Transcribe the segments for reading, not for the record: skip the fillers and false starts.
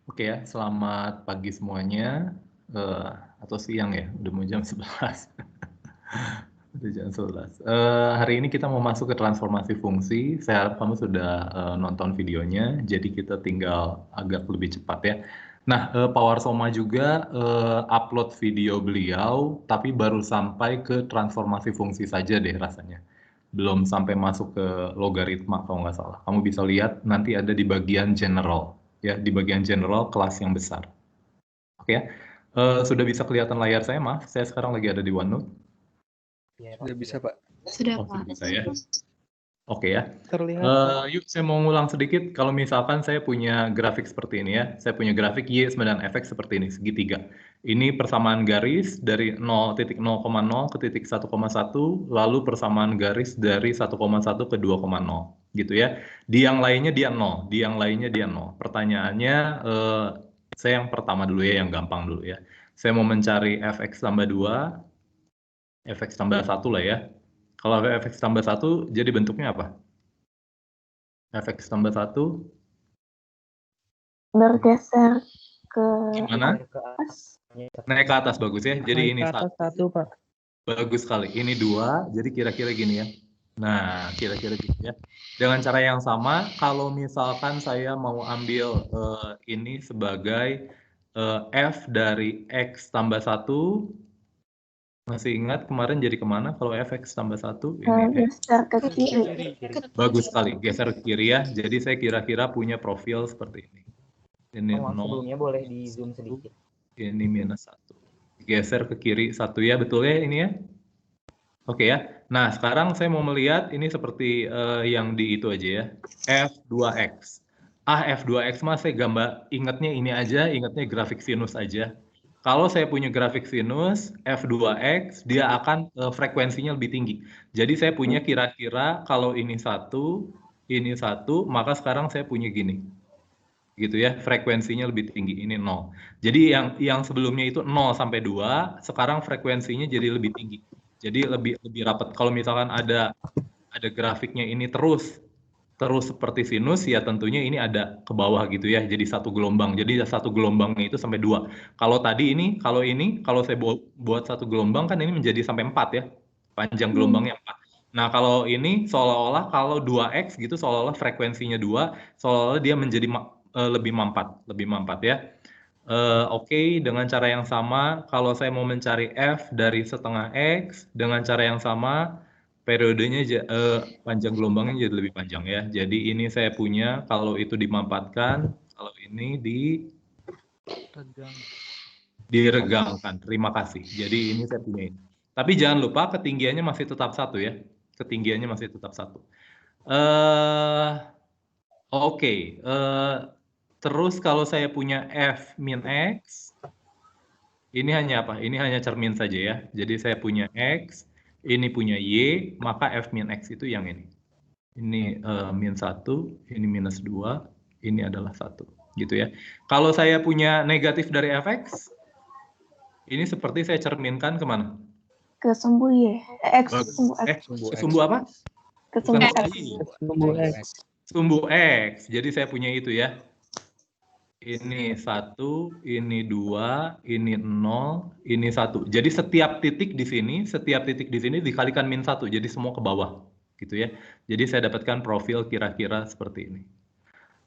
Oke ya, selamat pagi semuanya, atau siang ya, udah mau jam 11. Udah jam 11. Hari ini kita mau masuk ke transformasi fungsi, saya harap kamu sudah nonton videonya, jadi kita tinggal agak lebih cepat ya. Nah, Power Soma juga upload video beliau, tapi baru sampai ke transformasi fungsi saja deh rasanya. Belum sampai masuk ke logaritma kalau nggak salah. Kamu bisa lihat nanti ada di bagian general, ya, di bagian general kelas yang besar. Oke ya. Sudah bisa kelihatan layar saya, maaf, saya sekarang lagi ada di OneNote. Sudah bisa, Pak. Sudah, Oh, Pak. sudah bisa ya. Oke ya. Terlihat. Yuk saya mau ngulang sedikit. Kalau misalkan saya punya grafik seperti ini ya, saya punya grafik Y dan Fx seperti ini, segitiga. Ini persamaan garis dari 0,0 ke titik 1,1, lalu persamaan garis dari 1,1 ke 2,0, gitu ya. Di yang lainnya dia 0, di yang lainnya dia 0. Pertanyaannya, saya yang pertama dulu ya, yang gampang dulu ya. Saya mau mencari Fx tambah 2, Fx tambah 1 lah ya. Kalau Fx tambah 1, jadi bentuknya apa? Fx tambah 1, Bergeser ke gimana? atas. Naik ke atas, bagus ya. Jadi Naik ini ke atas 1, Pak. bagus sekali. Ini 2, jadi kira-kira gini ya. Nah, kira-kira gitu ya. Dengan cara yang sama, kalau misalkan saya mau ambil ini sebagai F dari X tambah 1, masih ingat kemarin jadi kemana kalau Fx tambah 1? Ini Bergeser ke kiri. bagus sekali, geser ke kiri ya. Jadi saya kira-kira punya profil seperti ini. Ini 0, sebelumnya boleh di zoom sedikit. ini minus 1. Geser ke kiri 1 ya, betul ya ini ya? Oke ya. Nah, sekarang saya mau melihat ini seperti yang di itu aja ya. F2X. F2X mah saya gambar, ingatnya ini aja, ingatnya grafik sinus aja. Kalau saya punya grafik sinus, F2X, dia akan frekuensinya lebih tinggi. Jadi saya punya kira-kira kalau ini 1, maka sekarang saya punya gini. Gitu ya, frekuensinya lebih tinggi, ini 0. Jadi yang sebelumnya itu 0 sampai 2, sekarang frekuensinya jadi lebih tinggi. Jadi lebih rapat. Kalau misalkan ada grafiknya ini terus seperti sinus, ya tentunya ini ada ke bawah gitu ya, jadi satu gelombang. Jadi satu gelombangnya itu sampai 2. Kalau tadi ini, kalau saya buat satu gelombang kan ini menjadi sampai 4 ya, panjang gelombangnya 4. Nah, kalau ini seolah-olah kalau 2X gitu, seolah-olah frekuensinya 2, seolah-olah dia menjadi lebih mampat ya. Oke, dengan cara yang sama, kalau saya mau mencari F dari setengah X, dengan cara yang sama, periodenya panjang gelombangnya jadi lebih panjang ya. Jadi ini saya punya, kalau itu dimampatkan, kalau ini diregangkan. Terima kasih. Jadi ini saya punya ini. Tapi jangan lupa ketinggiannya masih tetap 1 ya. Ketinggiannya masih tetap 1. Oke. Terus kalau saya punya F min X, ini hanya apa? Ini hanya cermin saja ya. Jadi saya punya X, ini punya Y, maka F min X itu yang ini. Ini min 1, ini minus 2, ini adalah 1. Gitu ya. Kalau saya punya negatif dari Fx, ini seperti saya cerminkan kemana? Ke sumbu Y. X. Sumbu X. Sumbu apa? Ke Bukan sumbu X. sumbu X. Jadi saya punya itu ya. Ini 1, ini 2, ini 0, ini 1. Jadi setiap titik di sini dikalikan min 1, jadi semua ke bawah, gitu ya. Jadi saya dapatkan profil kira-kira seperti ini.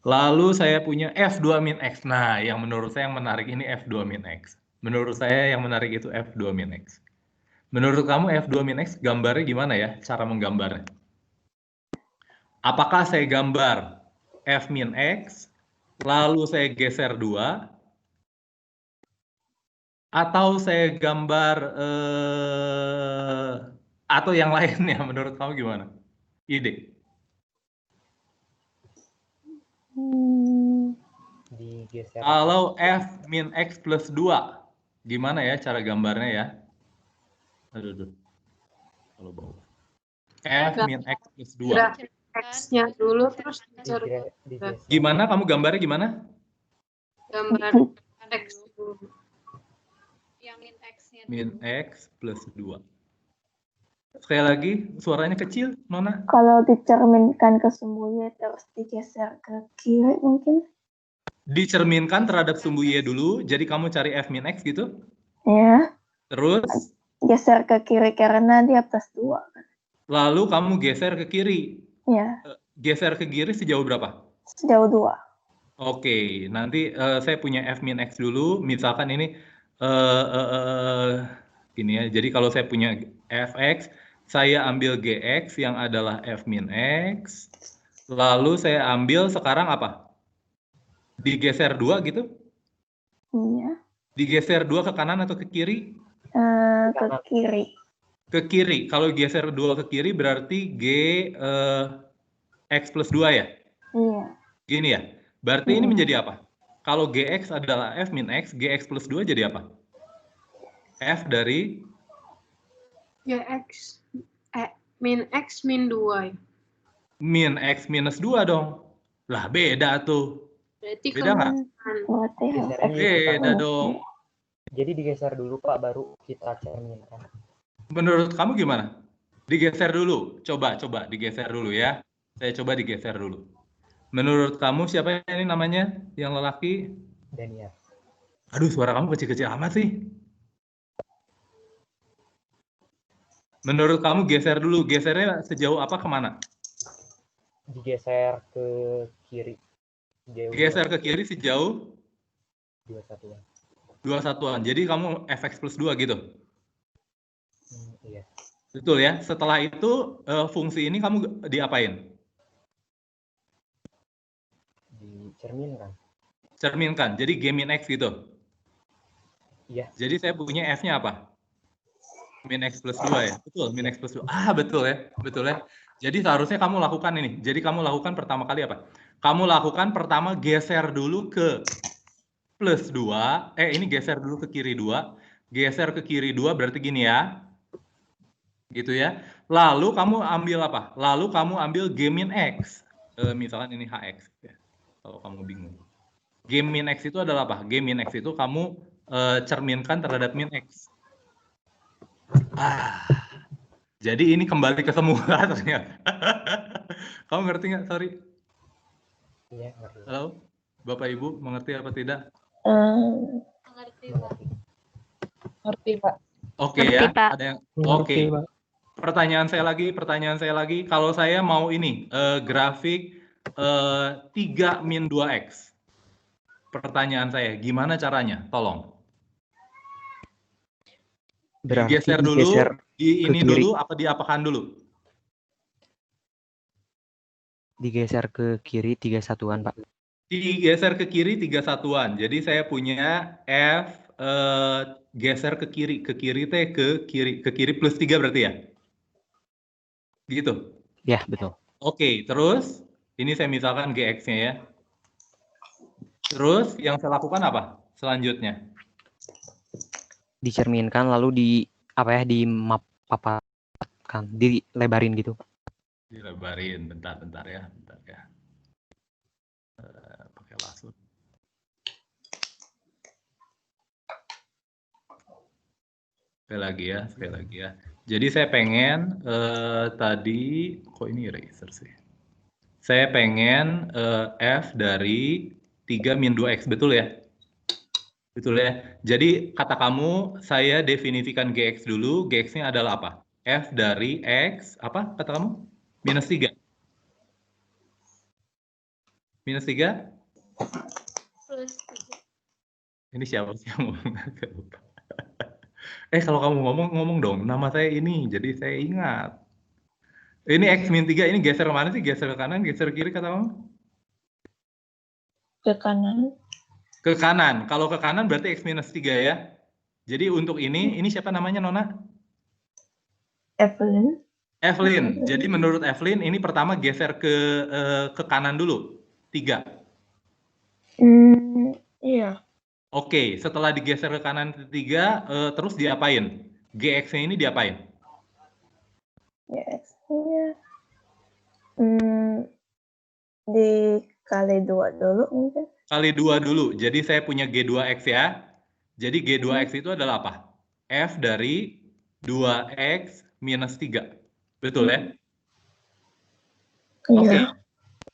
Lalu saya punya F2 min X. Nah, yang menurut saya yang menarik ini F2 min X. Menurut saya yang menarik itu F2 min X. Menurut kamu F2 min X gambarnya gimana ya, cara menggambarnya? Apakah saya gambar F min X, lalu saya geser 2, atau saya gambar atau yang lainnya, menurut kamu gimana? Ide? Digeser. Kalau F min X plus 2, gimana ya cara gambarnya ya? Aduh. Kalau bawah. F min X plus 2. X-nya dulu terus Digeser. Gimana kamu gambarnya gimana? gambar X dulu. Yang min X-nya. Min X plus 2. Sekali lagi, suaranya kecil, Nona. Kalau dicerminkan ke sumbu Y terus digeser ke kiri mungkin. Dicerminkan terhadap sumbu Y dulu, jadi kamu cari F min X gitu. Ya, Terus, geser ke kiri karena dia plus 2 kan. lalu kamu geser ke kiri. Ya, Geser ke kiri sejauh berapa? sejauh 2. Oke, nanti saya punya F min X dulu. Misalkan ini, ini ya. Jadi kalau saya punya Fx, saya ambil Gx yang adalah F min X. Lalu saya ambil sekarang apa? Digeser 2 gitu? Iya. Digeser 2 ke kanan atau ke kiri? Ke kiri. Ke kiri. Kalau geser 2 ke kiri berarti G X plus 2 ya? Iya. Gini ya? Berarti ini menjadi apa? Kalau Gx adalah F min X, Gx plus 2 jadi apa? F dari? Gx min X min 2. Min X minus 2 dong. Lah beda tuh. Berarti Beda nggak? Berarti Beda dong. Jadi digeser dulu Pak, baru kita cerminkan. Menurut kamu gimana? Digeser dulu. Coba digeser dulu ya. Saya coba digeser dulu. Menurut kamu siapa ini namanya? Yang lelaki? Daniel. Aduh, suara kamu kecil-kecil amat sih. Menurut kamu geser dulu. Gesernya sejauh apa kemana? Digeser ke kiri. Geser ke kiri sejauh? 2 satuan. 2 satuan. Jadi kamu Fx plus 2 gitu? Iya. Betul ya? Setelah itu fungsi ini kamu diapain? Dicerminkan. Cerminkan. Jadi G min X gitu? Iya. Jadi saya punya F-nya apa? Min X plus 2 ya? Betul, min X plus 2. Ah, betul ya. Betul ya. Jadi seharusnya kamu lakukan ini. Jadi kamu lakukan pertama kali apa? Kamu lakukan pertama geser dulu ke plus 2. Ini geser dulu ke kiri 2. Geser ke kiri 2 berarti gini ya. Gitu ya. Lalu kamu ambil apa? Lalu kamu ambil G min X. Misalkan ini HX ya. Kalau kamu bingung. G min X itu adalah apa? G min X itu kamu cerminkan terhadap min X. Jadi ini kembali ke semula ternyata. Kamu ngerti nggak? Sorry. Iya, ngerti. Halo, Bapak Ibu, mengerti apa tidak? Mengerti, Pak. Ngerti, Pak. Oke Ngerti, ya. Pak. Ada yang Ngerti, oke. Pak. Pertanyaan saya lagi. Kalau saya mau ini grafik 3 min 2x. Pertanyaan saya, gimana caranya? Tolong. Berarti Digeser dulu, digeser di ini ke kiri. dulu, apa diapakan dulu? Digeser ke kiri 3 satuan, Pak. Digeser ke kiri 3 satuan. Jadi saya punya F geser ke kiri teh ke kiri plus 3 berarti ya? Gitu. Ya, betul. Oke, terus ini saya misalkan Gx-nya ya. Terus yang saya lakukan apa selanjutnya? Dicerminkan lalu di map paparkan, dilebarin gitu. Dilebarin, bentar ya. Pakai lasso. Sekali lagi ya. Jadi saya pengen tadi kok ini eraser sih. Saya pengen F dari 3 min 2x, betul ya? Betul ya. Jadi kata kamu, saya definisikan Gx dulu. Gx-nya adalah apa? F dari X, apa kata kamu? Minus 3. Minus 3? Plus 3. Ini siapa sih yang ngomong? Kalau kamu ngomong dong. Nama saya ini, jadi saya ingat. Ini X min 3, ini geser mana sih? Geser ke kanan, geser ke kiri kata kamu? Ke kanan. Ke kanan. Kalau ke kanan berarti X minus 3 ya. Jadi untuk ini siapa namanya Nona? Evelyn. Jadi menurut Evelyn ini pertama geser ke kanan dulu. 3. Iya. Oke, setelah digeser ke kanan 3, terus diapain? Gx-nya ini diapain? Gx-nya dikali 2 dulu mungkin. Kali 2 dulu. Jadi saya punya G2X ya. Jadi G2X itu adalah apa? F dari 2X minus 3. Betul ya? Iya. Oke.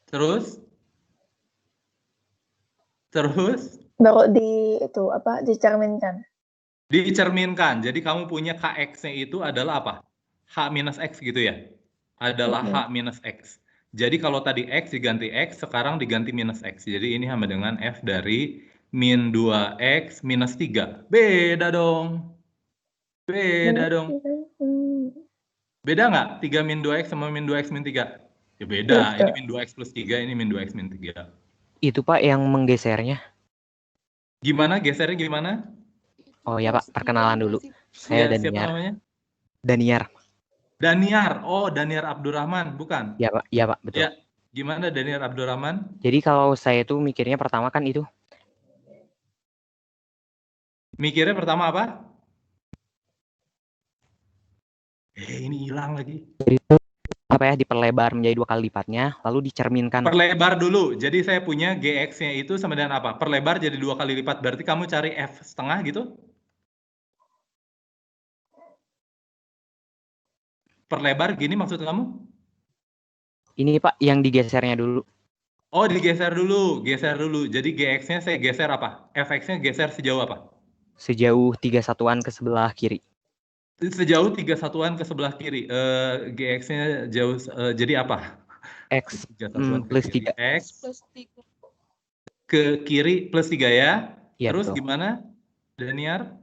Terus Terus Baru dicerminkan. dicerminkan. Jadi kamu punya KX-nya itu adalah apa? H minus X gitu ya? Adalah H minus X. Jadi kalau tadi X diganti X, sekarang diganti minus X. Jadi ini sama dengan F dari min 2X minus 3. Beda dong. Beda dong. Beda nggak? 3 min 2X sama min 2X min 3? Ya beda. Ini min 2X plus 3, ini min 2X min 3. Itu Pak yang menggesernya. Gimana? Gesernya gimana? Oh ya Pak, perkenalan dulu. Ya, Saya siapa Daniar. namanya? Daniar. Daniar. Oh, Daniar Abdurrahman, bukan? Ya Pak, iya Pak, betul. Ya. Gimana Daniar Abdurrahman? Jadi kalau saya itu mikirnya pertama kan itu. Mikirnya pertama apa? Ini hilang lagi. Apa ya, diperlebar menjadi 2 kali lipatnya, lalu dicerminkan. Perlebar dulu. Jadi saya punya GX-nya itu sama dengan apa? Perlebar jadi 2 kali lipat. Berarti kamu cari F setengah gitu? Perlebar gini maksud kamu? Ini Pak yang digesernya dulu. Oh, digeser dulu. Geser dulu. Jadi GX-nya saya geser apa? Fx-nya geser sejauh apa? Sejauh 3 satuan ke sebelah kiri. Sejauh 3 satuan ke sebelah kiri. GX-nya jauh jadi apa? X 3 satuan ke plus kiri. 3. X Plus 3. ke kiri plus 3 ya. Ya, Terus betul. gimana, Daniar?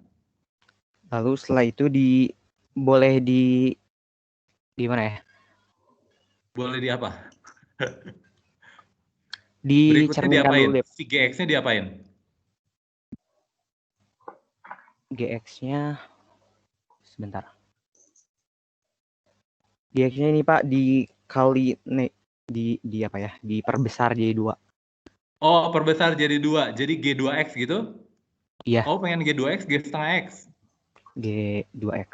Lalu setelah itu boleh di mana ya? Boleh di apa? Dicerminkan Berikutnya diapain? dulu deh. Si GX-nya diapain? GX-nya sebentar. GX-nya ini Pak dikali di apa ya? Diperbesar jadi 2. Oh, perbesar jadi 2. Jadi G2X gitu? Iya. Oh, pengen G2X, G setengah X. G2X.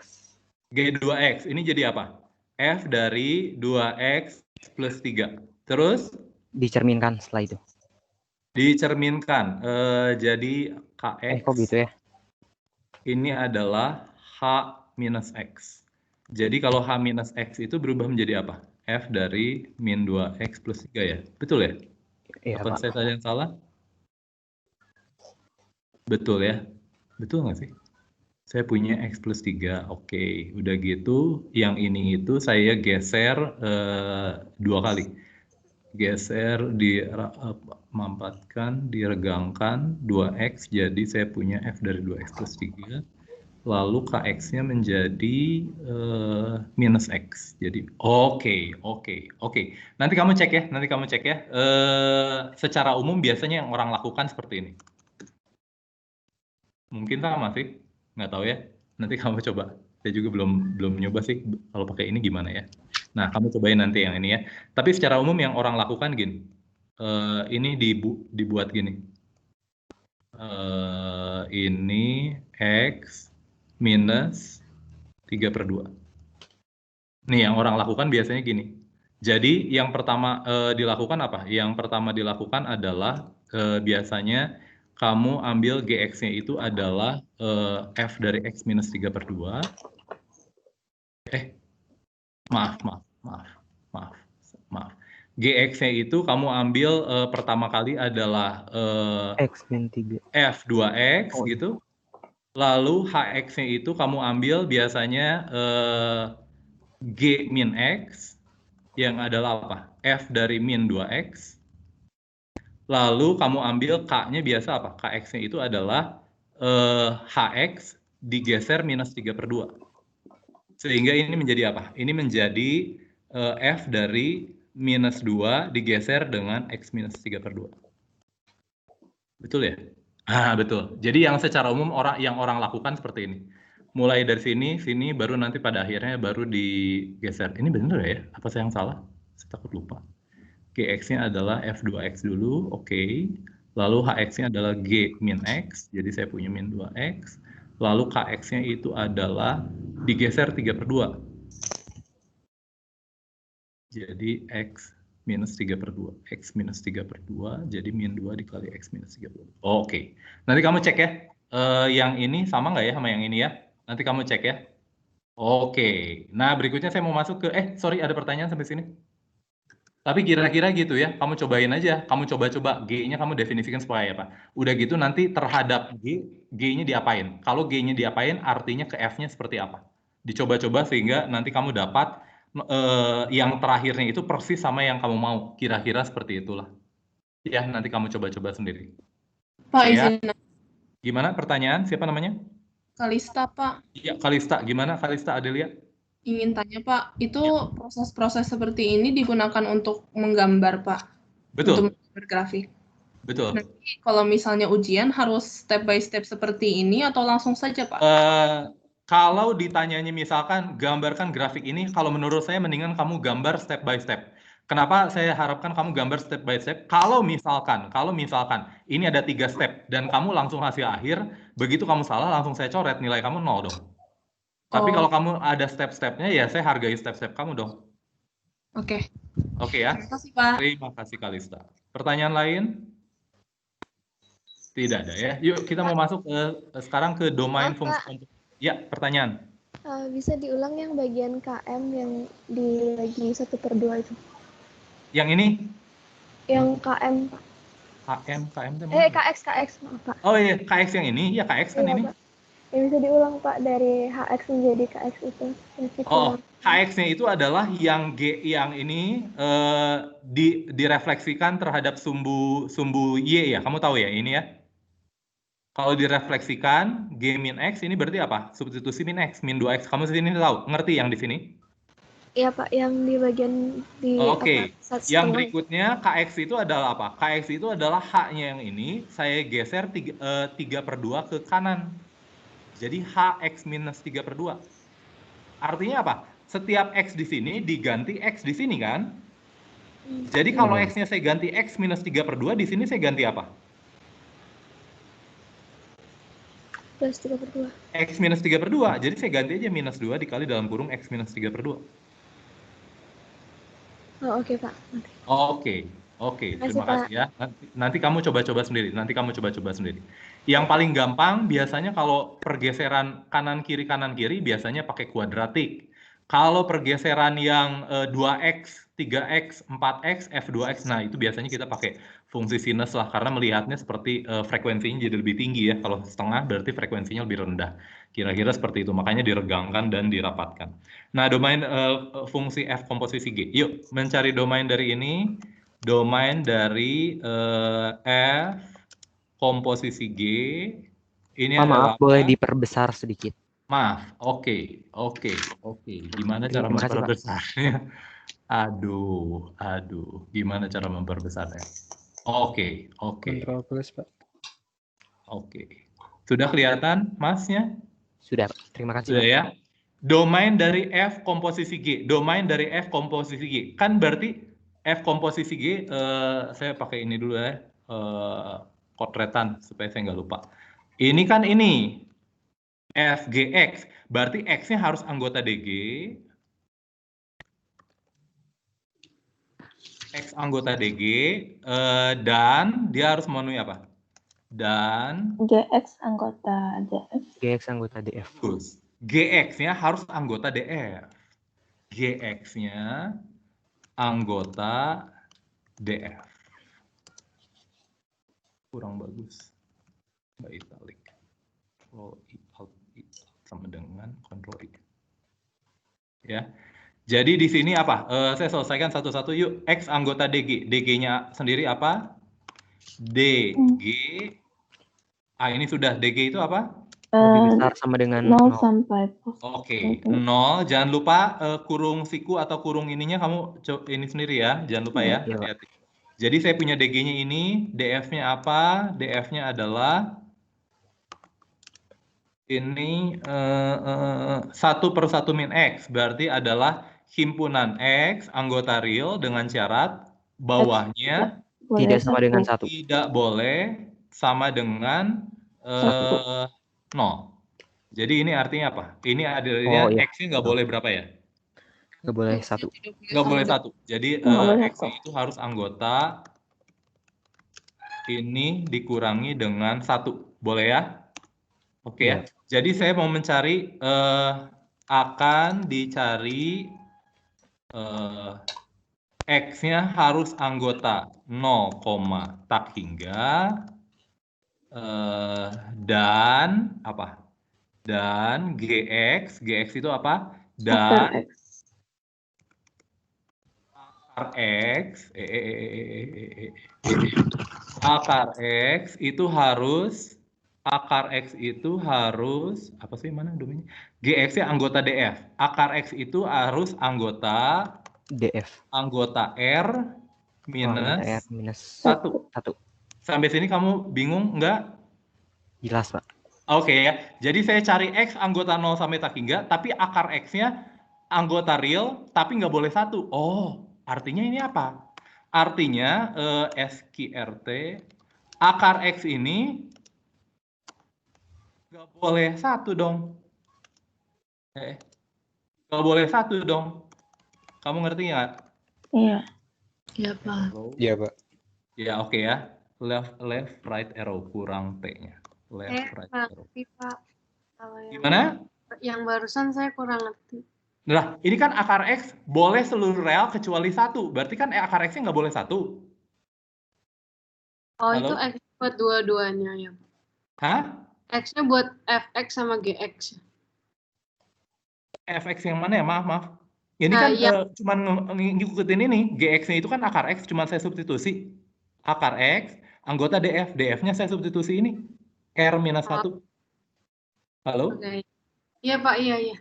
G2X. Ini jadi apa? F dari 2X plus 3. Terus? Dicerminkan setelah itu. Dicerminkan. Jadi KX. Kok gitu ya? Ini adalah H minus X. Jadi kalau H minus X itu berubah menjadi apa? F dari min 2X plus 3 ya? Betul ya? Iya Apa Pak. saya tanya yang salah? Betul ya? Betul nggak sih? Saya punya X plus 3. Oke. Udah gitu, yang ini itu saya geser 2 kali. Geser, mampatkan, diregangkan 2X. Jadi saya punya F dari 2X plus 3. Lalu KX-nya menjadi minus X. Jadi oke. Nanti kamu cek ya. Secara umum biasanya yang orang lakukan seperti ini. Mungkin sama sih, nggak tahu ya. Nanti kamu coba. Saya juga belum nyoba sih kalau pakai ini gimana ya. Nah, kamu cobain nanti yang ini ya. Tapi secara umum yang orang lakukan gini. Ini dibuat gini. Ini X minus 3/2. Nih, yang orang lakukan biasanya gini. Jadi, yang pertama dilakukan apa? Yang pertama dilakukan adalah biasanya kamu ambil GX-nya itu adalah F dari X minus 3/2. Maaf. GX-nya itu kamu ambil pertama kali adalah X min 3. F 2X gitu. Lalu HX-nya itu kamu ambil biasanya G min X yang adalah apa? F dari min 2X. Lalu kamu ambil K-nya biasa apa? KX-nya itu adalah HX digeser minus 3/2. Sehingga ini menjadi apa? Ini menjadi F dari minus 2 digeser dengan X minus 3/2. Betul ya? Betul. Jadi yang secara umum yang orang lakukan seperti ini. Mulai dari sini, baru nanti pada akhirnya baru digeser. Ini benar ya? Apa saya yang salah? Saya takut lupa. GX-nya adalah F2X dulu, oke. Lalu HX-nya adalah G min X, jadi saya punya min 2X. Lalu KX-nya itu adalah digeser 3/2. Jadi X minus 3/2. X minus 3/2, jadi min 2 dikali X minus 3/2. Oke. Nanti kamu cek ya. Yang ini sama nggak ya sama yang ini ya? Nanti kamu cek ya. Oke. Nah, berikutnya saya mau masuk ke... sorry, ada pertanyaan sampai sini? Tapi kira-kira gitu ya, kamu cobain aja. Kamu coba-coba G-nya kamu definisikan supaya apa. Udah gitu nanti terhadap G-nya diapain. Kalau G-nya diapain, artinya ke F-nya seperti apa. Dicoba-coba sehingga nanti kamu dapat yang terakhirnya itu persis sama yang kamu mau. Kira-kira seperti itulah. Ya, nanti kamu coba-coba sendiri. Pak, Ya. izin Gimana pertanyaan? Siapa namanya? Kalista, Pak. Iya, Kalista. Gimana Kalista, Adelia? Ingin tanya, Pak, itu proses-proses seperti ini digunakan untuk menggambar, Pak? Betul. Untuk bergrafik. Betul. Nanti kalau misalnya ujian harus step by step seperti ini atau langsung saja, Pak? Kalau ditanyanya misalkan gambarkan grafik ini, kalau menurut saya mendingan kamu gambar step by step. Kenapa saya harapkan kamu gambar step by step? Kalau misalkan ini ada 3 step dan kamu langsung hasil akhir, begitu kamu salah langsung saya coret, nilai kamu 0 dong. Tapi kalau kamu ada step-stepnya ya saya hargai step-step kamu dong. Oke. Oke ya. Terima kasih, Pak. Terima kasih Kalista. Pertanyaan lain? Tidak ada ya. Yuk kita mau masuk sekarang ke domain Maaf, fungsi Pak. komputer. Ya, pertanyaan. Bisa diulang yang bagian KM yang dibagi 1/2 itu? Yang ini? Yang KM, Pak. KM itu mana? KX, maaf, Pak. Oh iya, KX yang ini? Ya KX kan Iya, ini. Pak. Yang bisa diulang, Pak, dari HX menjadi KX itu. Oh, HX-nya itu adalah yang G yang ini direfleksikan terhadap sumbu Y ya. Kamu tahu ya ini ya? Kalau direfleksikan G min X ini berarti apa? Substitusi min X, min 2X. Kamu sini tahu? Ngerti yang di sini? Iya, Pak, yang di bagian di Oke. apa, Yang berikutnya KX itu adalah apa? KX itu adalah H-nya yang ini saya geser 3/2 ke kanan. Jadi HX minus 3/2. Artinya apa? Setiap X di sini diganti X di sini kan? Jadi kalau X-nya saya ganti X minus 3/2, di sini saya ganti apa? plus 3/2. X minus 3/2. Jadi saya ganti aja minus 2 dikali dalam kurung X minus 3/2. Oh, oke, Pak. Oke. Terima kasih ya. Nanti kamu coba-coba sendiri. Yang paling gampang biasanya kalau pergeseran kanan kiri biasanya pakai kuadratik. Kalau pergeseran yang 2x, 3x, 4x, f2x, nah itu biasanya kita pakai fungsi sinus lah karena melihatnya seperti frekuensinya jadi lebih tinggi ya. Kalau setengah berarti frekuensinya lebih rendah. Kira-kira seperti itu. Makanya diregangkan dan dirapatkan. Nah, domain fungsi f komposisi G. Yuk, mencari domain dari ini. Domain dari f komposisi G. Ini adalah maaf, boleh diperbesar sedikit. Maaf, oke. Gimana cara memperbesarnya? Aduh, gimana cara memperbesarnya? Oke. Control plus, Pak. Oke. Sudah kelihatan, Masnya? Sudah, terima kasih. Sudah ya. Domain dari F komposisi G. Kan berarti F komposisi G, saya pakai ini dulu ya. Kotretan supaya saya nggak lupa. Ini kan ini. FGX, berarti X-nya harus anggota DG, X anggota DG, dan dia harus memenuhi apa? Dan GX anggota DF. GX anggota DF. terus GX-nya harus anggota DF. GX-nya anggota DF. Kurang bagus. Mbak italic. Oh, sama dengan kontrol I. Ya. Jadi di sini apa? Saya selesaikan satu-satu yuk. X anggota DG. DG-nya sendiri apa? DG. Ini sudah. DG itu apa? Lebih besar sama dengan 0 0. sampai Oke. 0. Jangan lupa kurung siku atau kurung ininya kamu ini sendiri ya. Jangan lupa ya. Iya, Hati-hati. Jadi saya punya DG-nya ini. DF-nya apa? DF-nya adalah ini 1/1 min X, berarti adalah himpunan X anggota real dengan syarat bawahnya Tidak sama dengan 1. tidak boleh sama dengan 0. Jadi ini artinya apa? Ini adanya X-nya nggak boleh berapa ya? Nggak boleh 1. Nggak boleh 1. Jadi X itu harus anggota ini dikurangi dengan 1. Boleh ya? Oke ya. Jadi saya mau mencari akan dicari X-nya harus anggota 0, tak hingga dan apa? Dan GX itu apa? Akar Dan X. akar X, akar X itu harus apa sih, mana domainnya? GX-nya anggota DF. Akar X itu harus anggota DF. R Anggota R minus minus 1. 1. Sampai sini kamu bingung nggak? Jelas, Pak. Oke ya. Jadi saya cari X anggota 0 sampai tak hingga, tapi akar X-nya anggota real, tapi nggak boleh 1. Oh, artinya ini apa? Artinya SQRT, akar X ini nggak boleh 1 dong. Nggak boleh 1 dong. Kamu ngerti nggak? Iya. Iya, Pak. Iya, Pak. Ya, oke ya. Left, right arrow, kurang T-nya. Left, right arrow. Ngerti, Pak. Kalau Gimana? yang barusan saya kurang ngerti. Nah, ini kan akar X boleh seluruh real kecuali 1. Berarti kan akar X-nya nggak boleh 1. Oh, Halo? itu X buat dua-duanya ya, Pak. Hah? X-nya buat FX sama GX. FX yang mana ya? Maaf. Ini kan cuman ngikutin ini. GX-nya itu kan akar X, cuman saya substitusi. Akar X, anggota DF. DF-nya saya substitusi ini. R minus 1. Halo? Oke. Iya, Pak. Iya.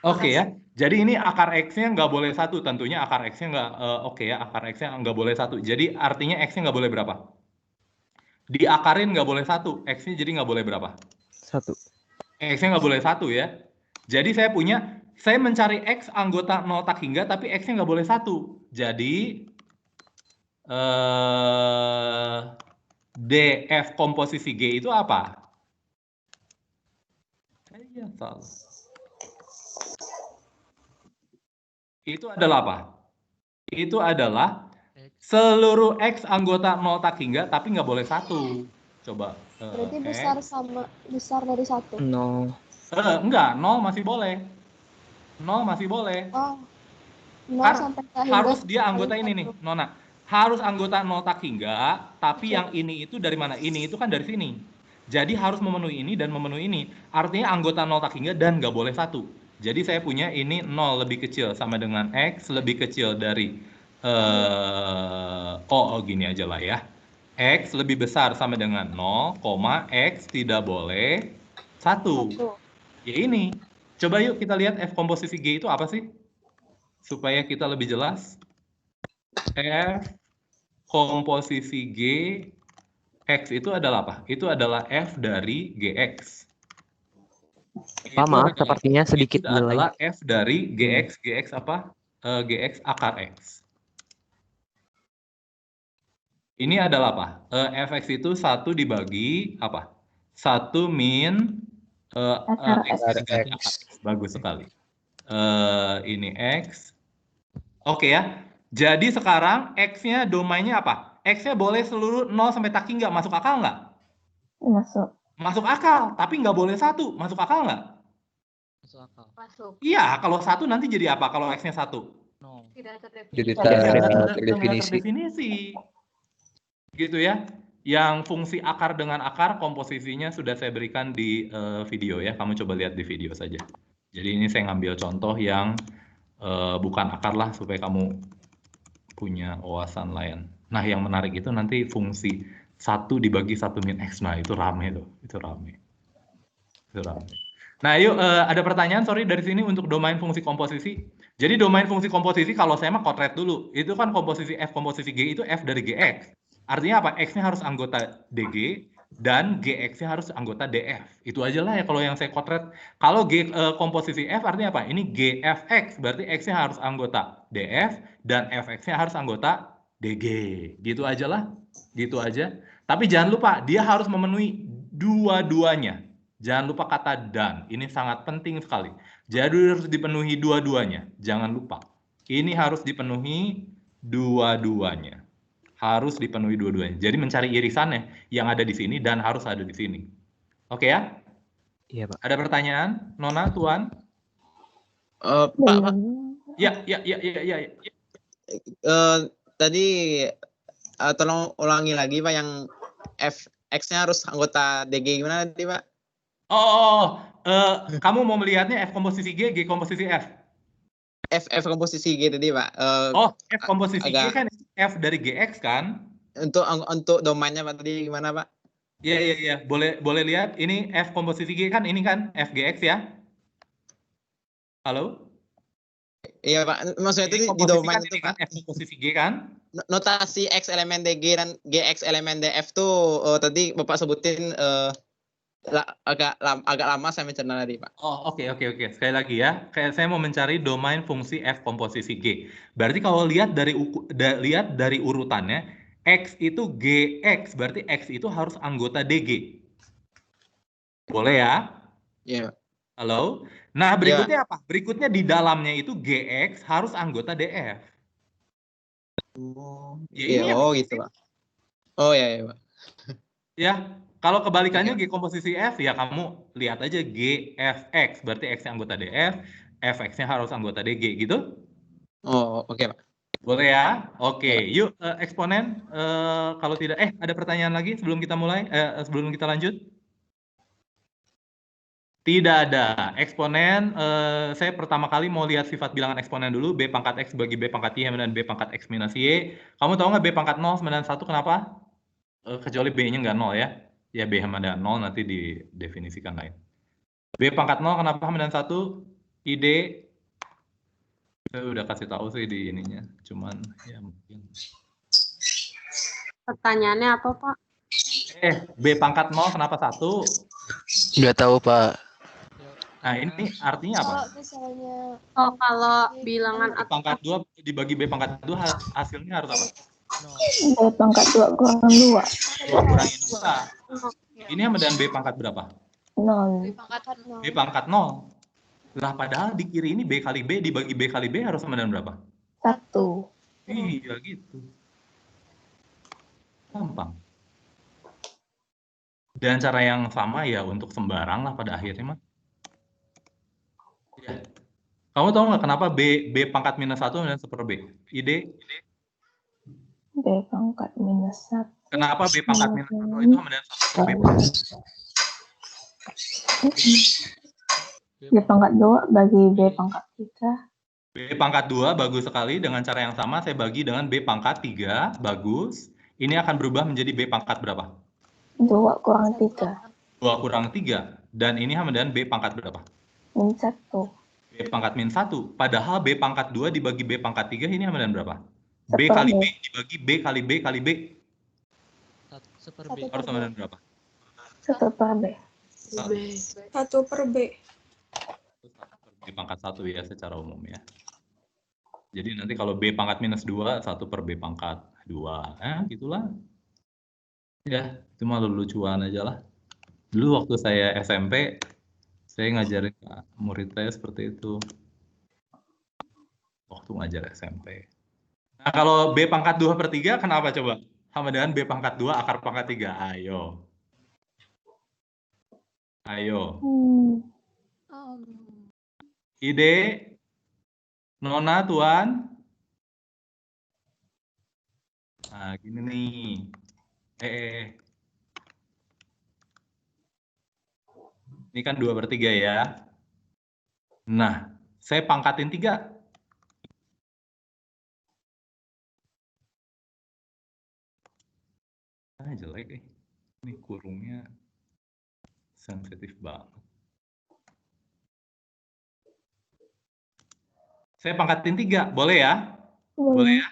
Oke ya. Jadi ini akar X-nya nggak boleh 1. Tentunya akar X-nya nggak, oke ya. Akar X-nya nggak boleh 1. Jadi artinya X-nya nggak boleh berapa? Diakarin nggak boleh 1. X-nya jadi nggak boleh berapa? 1. X-nya nggak boleh 1 ya. Jadi saya mencari X anggota 0 tak hingga, tapi X-nya nggak boleh 1. Jadi DF komposisi G itu apa? Iya, salah. Itu adalah apa? Itu adalah seluruh X anggota 0 tak hingga, tapi nggak boleh 1. Coba. Berarti besar dari 1. 0. Enggak, 0 masih boleh. 0 masih boleh. Oh. 0 sampai tak hingga. Harus dia anggota ini nih, Nona. Harus anggota 0 tak hingga, tapi yang ini itu dari mana? Ini itu kan dari sini. Jadi harus memenuhi ini dan memenuhi ini. Artinya anggota 0 tak hingga dan nggak boleh 1. Jadi saya punya ini 0 lebih kecil sama dengan X lebih kecil dari gini aja lah ya. X lebih besar sama dengan 0, X tidak boleh 1. Ya ini. Coba yuk kita lihat F komposisi G itu apa sih? Supaya kita lebih jelas. F komposisi G X itu adalah apa? Itu adalah F dari GX. Pak, maaf, sepertinya sedikit delay. Itu adalah F dari GX apa? GX akar X. Ini adalah apa? Fx itu 1 dibagi apa? 1 min X. Bagus sekali. Ini X. Oke ya. Jadi sekarang X-nya domainnya apa? X-nya boleh seluruh 0 sampai tak hingga. Masuk akal nggak? Masuk. Masuk akal, tapi nggak boleh 1. Masuk akal nggak? Masuk akal. Masuk. Iya, kalau 1 nanti jadi apa kalau X-nya 1? Tidak terdefinisi. Jadi terdefinisi. Gitu ya. Yang fungsi akar dengan akar komposisinya sudah saya berikan di video ya. Kamu coba lihat di video saja. Jadi ini saya ngambil contoh yang bukan akar lah supaya kamu punya wawasan lain. Nah, yang menarik itu nanti fungsi 1 dibagi 1 min X. Nah, itu rame tuh. Itu rame. Nah, yuk ada pertanyaan sorry dari sini untuk domain fungsi komposisi. Jadi domain fungsi komposisi kalau saya mah kotret dulu. Itu kan komposisi F komposisi G itu F dari GX. Artinya apa? X-nya harus anggota DG dan GX-nya harus anggota DF. Itu aja lah ya kalau yang saya kotret. Kalau komposisi F artinya apa? Ini GFX, berarti X-nya harus anggota DF dan FX-nya harus anggota DG. Gitu aja lah. Gitu aja. Tapi jangan lupa, dia harus memenuhi dua-duanya. Jangan lupa kata dan. Ini sangat penting sekali. Jadi harus dipenuhi dua-duanya. Jangan lupa. Ini harus dipenuhi dua-duanya. Harus dipenuhi dua-duanya. Jadi mencari irisannya yang ada di sini dan harus ada di sini. Oke ya? Iya, Pak. Ada pertanyaan? Nona, Tuan? Pak. Ya. tadi tolong ulangi lagi Pak yang X-nya harus anggota DG gimana tadi Pak? Kamu mau melihatnya F komposisi G, G komposisi F? F komposisi G tadi Pak. F komposisi G kan F dari GX kan? Untuk domainnya Pak tadi gimana Pak? Iya. Boleh lihat ini F komposisi G kan ini kan FGX ya? Halo? Iya Pak, maksudnya itu di domain itu Pak. F komposisi G kan? Notasi X elemen DG dan GX elemen DF tuh tadi Bapak sebutin agak lama saya mencerna tadi Pak. Oke. Sekali lagi ya, saya mau mencari domain fungsi F komposisi G. Berarti kalau lihat dari urutannya, X itu GX, berarti X itu harus anggota DG. Boleh ya? Iya. Halo? Nah, berikutnya apa? Berikutnya di dalamnya itu GX harus anggota DF. Gitu Pak. Iya Pak. Ya, kalau kebalikannya G komposisi F, ya kamu lihat aja GFX, berarti X-nya anggota DF, FX-nya harus anggota DG, gitu? Oke Pak. Boleh ya? Oke, yuk eksponen. Kalau tidak, ada pertanyaan lagi sebelum kita mulai, sebelum kita lanjut? Tidak ada. Eksponen, saya pertama kali mau lihat sifat bilangan eksponen dulu, B pangkat X bagi B pangkat Y dan B pangkat X minus Y. Kamu tahu nggak B pangkat 0 sama dengan 1 kenapa? Kecuali B-nya nggak 0 ya. Ya B sama dengan 0 nanti didefinisikan lain. B pangkat 0 kenapa sama dengan 1? Ide. Saya udah kasih tahu sih di ininya. Cuman ya mungkin. Pertanyaannya apa, Pak? B pangkat 0 kenapa 1? Nggak tahu, Pak. Nah, ini artinya apa? Kalau misalnya kalau bilangan B pangkat 2 dibagi B pangkat 2 hasilnya harus apa? B pangkat 2 kurang 2. 2 kurangin 2. Ini sama dengan B pangkat berapa? 0. B pangkat 0. Lah padahal di kiri ini B kali B dibagi B kali B harus sama dengan berapa? 1. Iya gitu. Gampang. Dan cara yang sama ya untuk sembarang lah pada akhirnya mah. Ya. Kamu tahu nggak kenapa B pangkat minus 1 dan 1 per B? Ide? B pangkat minus 1. Kenapa B pangkat minus 1 itu sama dengan 1 per B? B pangkat 2 bagi B pangkat 3. B pangkat 2 bagus sekali. Dengan cara yang sama saya bagi dengan B pangkat 3. Bagus. Ini akan berubah menjadi B pangkat berapa? 2 kurang 3. 2 kurang 3. Dan ini sama dengan B pangkat berapa? Min 1. B pangkat min 1. Padahal B pangkat 2 dibagi B pangkat 3 ini sama dengan berapa? B kali B dibagi B kali B kali B. 1 per B. Harus sama dengan berapa? 1 per B. 1 per B. B pangkat 1 ya secara umum ya. Jadi nanti kalau B pangkat minus 2, 1 per B pangkat 2. Gitulah. Ya, cuma lucuan aja lah. Dulu waktu saya SMP, saya ngajarin murid saya seperti itu. Waktu ngajar SMP. Nah, kalau B pangkat 2 per 3, kenapa coba? Sama dengan B pangkat 2 akar pangkat 3. Ayo. Ide? Nona, Tuan? Nah, gini nih. Ini kan 2 per 3 ya. Nah, saya pangkatin 3. Jelek nih. Ini kurungnya sensitif banget. Saya pangkatin 3, boleh ya? Boleh ya?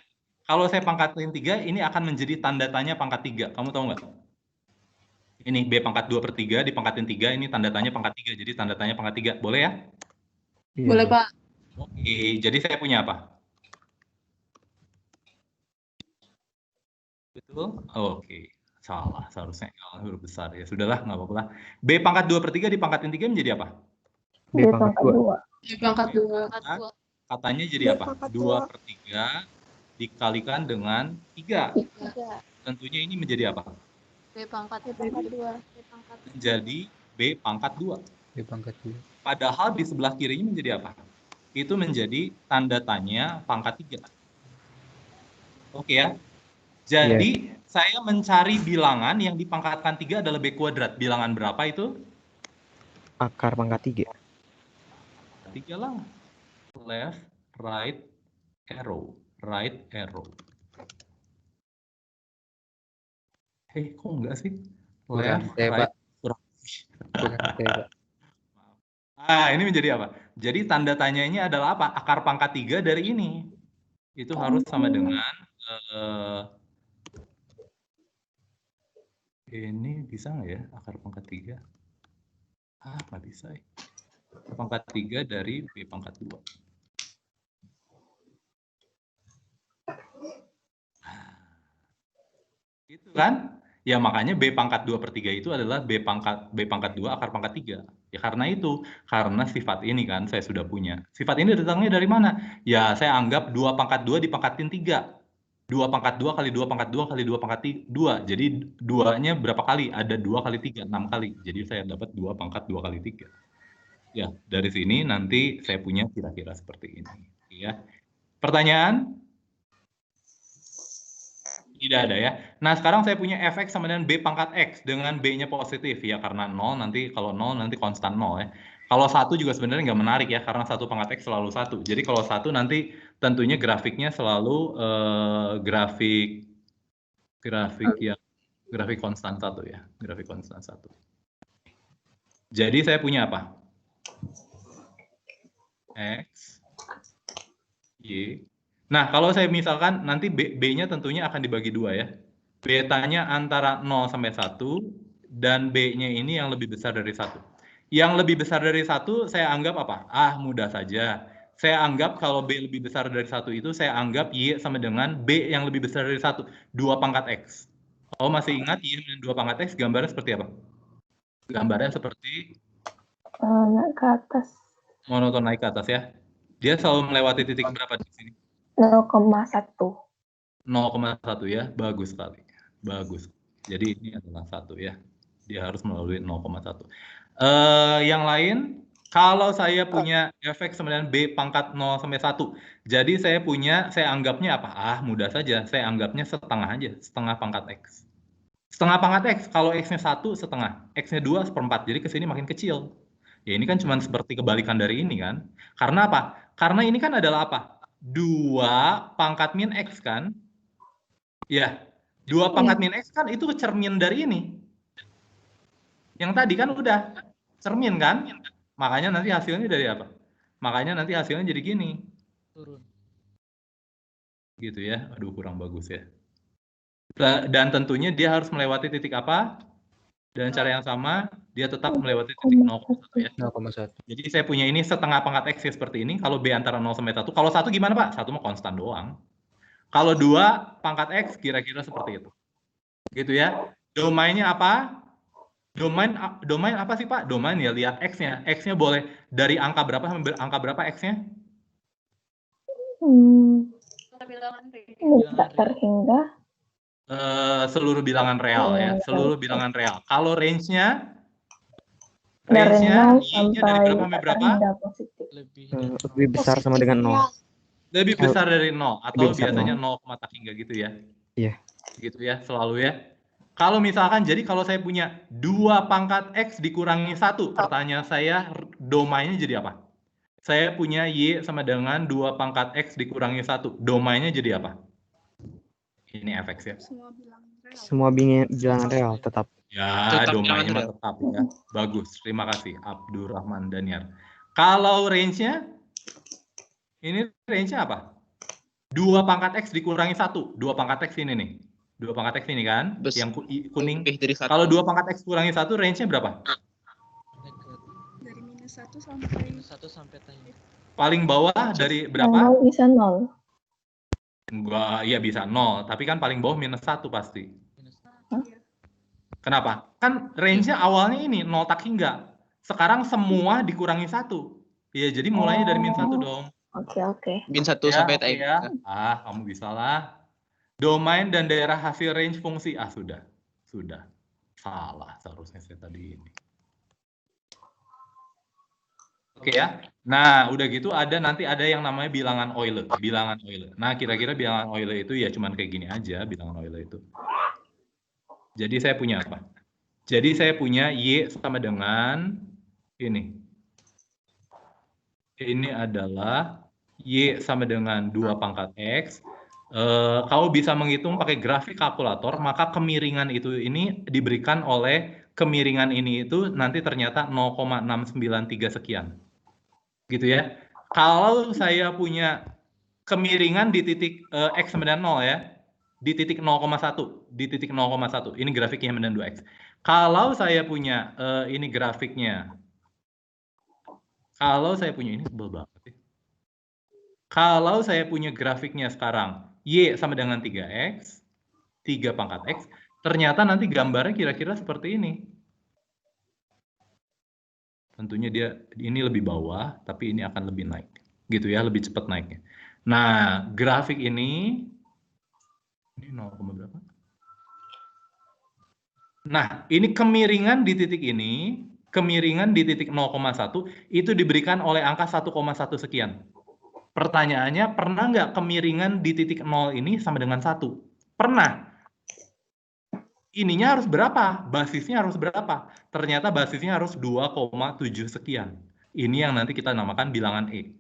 Kalau saya pangkatin 3, ini akan menjadi tanda tanya pangkat 3. Kamu tahu nggak? Ini B pangkat 2 per 3, dipangkatin 3, ini tanda tanya pangkat 3. Jadi tanda tanya pangkat 3. Boleh ya? Boleh, Pak. Oke, jadi saya punya apa? Betul? Oke. Salah, seharusnya huruf besar. Ya sudahlah, nggak apa-apa lah. B pangkat 2 per 3 dipangkatin 3 menjadi apa? B pangkat 2. B pangkat 2. Katanya jadi apa? 2 per 3 dikalikan dengan 3. Tentunya ini menjadi apa? B pangkat 2. Menjadi B pangkat 2. B pangkat 2. Padahal di sebelah kirinya menjadi apa? Itu menjadi tanda tanya pangkat 3. Oke ya. Jadi saya mencari bilangan yang dipangkatkan 3 adalah B kuadrat. Bilangan berapa itu? Akar pangkat 3. 3 lah. Left, right, arrow. Right arrow. Hei, kok enggak sih? Kurang Left, T, right. Pak. Kurang T, Pak. Ini menjadi apa? Jadi tanda tanya ini adalah apa? Akar pangkat 3 dari ini. Itu harus sama dengan ini bisa nggak ya akar pangkat 3? Nggak bisa ya. Pangkat 3 dari B pangkat 2. Gitu kan? Ya makanya B pangkat 2/3 itu adalah B pangkat 2 akar pangkat 3. Ya karena itu, karena sifat ini kan saya sudah punya. Sifat ini datangnya dari mana? Ya saya anggap 2 pangkat 2 dipangkatin 3. 2 pangkat 2 kali 2 pangkat 2 kali 2 pangkat 2. Jadi 2-nya berapa kali? Ada 2 kali 3, 6 kali. Jadi saya dapat 2 pangkat 2 kali 3. Ya, dari sini nanti saya punya kira-kira seperti ini. Ya. Pertanyaan? Tidak ada ya. Nah, sekarang saya punya fx sama dengan B pangkat X dengan B-nya positif ya, karena 0 nanti, kalau 0 nanti konstan 0 ya. Kalau 1 juga sebenarnya nggak menarik ya, karena 1 pangkat X selalu 1. Jadi kalau 1 nanti tentunya grafiknya selalu grafik konstan 1 ya, grafik konstan 1. Jadi saya punya apa? X, Y. Nah, kalau saya misalkan nanti B-nya tentunya akan dibagi 2 ya. Betanya antara 0 sampai 1 dan B-nya ini yang lebih besar dari 1. Yang lebih besar dari 1 saya anggap apa? Mudah saja. Saya anggap kalau B lebih besar dari 1 itu saya anggap Y sama dengan B yang lebih besar dari 1. 2 pangkat X. Kalau masih ingat Y dengan 2 pangkat X gambarnya seperti apa? Gambarnya seperti naik ke atas. monoton naik ke atas ya. Dia selalu melewati titik berapa di sini? 0,1. 0,1 ya, bagus sekali. Bagus. Jadi ini adalah 1 ya. Dia harus melalui 0,1. Yang lain, kalau saya punya fx sama dengan B pangkat 0 sampai 1. Jadi saya anggapnya apa? Mudah saja. Saya anggapnya setengah aja, setengah pangkat X. Setengah pangkat X, kalau X-nya 1, setengah. X-nya 2, seperempat. Jadi ke sini makin kecil. Ya ini kan cuma seperti kebalikan dari ini kan. Karena apa? Karena ini kan adalah apa? 2 pangkat min X kan? Ya, 2 pangkat min X kan itu cermin dari ini. Yang tadi kan udah cermin kan? Makanya nanti hasilnya dari apa? Makanya nanti hasilnya jadi gini. Turun. Gitu ya. Aduh, kurang bagus ya. Dan tentunya dia harus melewati titik apa? Dengan cara yang sama, dia tetap melewati titik 0,1 ya. 0,1. Jadi saya punya ini setengah pangkat X ya seperti ini. Kalau B antara 0 sampai 1. Kalau 1 gimana Pak? 1 mah konstan doang. Kalau 2 pangkat X kira-kira seperti itu. Gitu ya. Domainnya apa? Domain apa sih Pak? Domain ya lihat X-nya. X-nya boleh dari angka berapa sampai angka berapa X-nya? Tidak terhingga. Seluruh bilangan real ya. Seluruh bilangan real. Kalau range-nya? Dari 0 Y-nya sampai dari berapa sampai berapa? positif. Lebih besar sama dengan 0. Lebih besar dari 0 atau besar biasanya 0, hingga gitu ya. Iya. Gitu ya, selalu ya. Kalau misalkan jadi kalau saya punya 2 pangkat X dikurangi 1, pertanyaan saya domainnya jadi apa? Saya punya Y sama dengan 2 pangkat X dikurangi 1, domainnya jadi apa? Ini fx ya. Semua bilangan real tetap. Ya, domainnya mah tetap ya. Bagus, terima kasih Abdurrahman Daniar. Kalau range-nya? Ini range-nya apa? 2 pangkat X dikurangi 1. 2 pangkat X ini nih. 2 pangkat X ini kan? Yang kuning. Kalau 2 pangkat X kurangi 1, range-nya berapa? Dari minus 1 sampai 1 sampai tanya. Paling bawah dari berapa? 0 bisa 0. Enggak, iya bisa 0. Tapi kan paling bawah minus 1 pasti. Kenapa? Kan range-nya awalnya ini 0 tak hingga. Sekarang semua dikurangi 1. Ya, jadi mulainya dari min 1 dong. Oke. Min 1 sampai tak ya. Kamu bisa lah. Domain dan daerah hasil range fungsi. Sudah. Salah seharusnya saya tadi ini. Oke ya. Nah, udah gitu nanti ada yang namanya bilangan Euler, bilangan Euler. Nah, kira-kira bilangan Euler itu ya cuman kayak gini aja bilangan Euler itu. Jadi saya punya apa? Jadi saya punya Y sama dengan ini. Ini adalah Y sama dengan 2 pangkat X. Kau bisa menghitung pakai grafik kalkulator, maka kemiringan ini diberikan oleh kemiringan ini itu nanti ternyata 0,693 sekian. Gitu ya. Kalau saya punya kemiringan di titik X sama dengan 0 ya, di titik 0,1, di titik 0,1. Ini grafiknya sama dengan 2X. Kalau saya punya ini grafiknya, kalau saya punya ini sebel banget ya. Kalau saya punya grafiknya sekarang Y sama dengan 3X, 3 pangkat X, ternyata nanti gambarnya kira-kira seperti ini. Tentunya dia ini lebih bawah, tapi ini akan lebih naik. Gitu ya, lebih cepat naiknya. Nah, grafik ini 0, berapa? Nah, ini kemiringan di titik ini, kemiringan di titik 0,1 itu diberikan oleh angka 1,1 sekian. Pertanyaannya, pernah nggak kemiringan di titik 0 ini sama dengan 1? Pernah. Ininya harus berapa? Basisnya harus berapa? Ternyata basisnya harus 2,7 sekian. Ini yang nanti kita namakan bilangan E.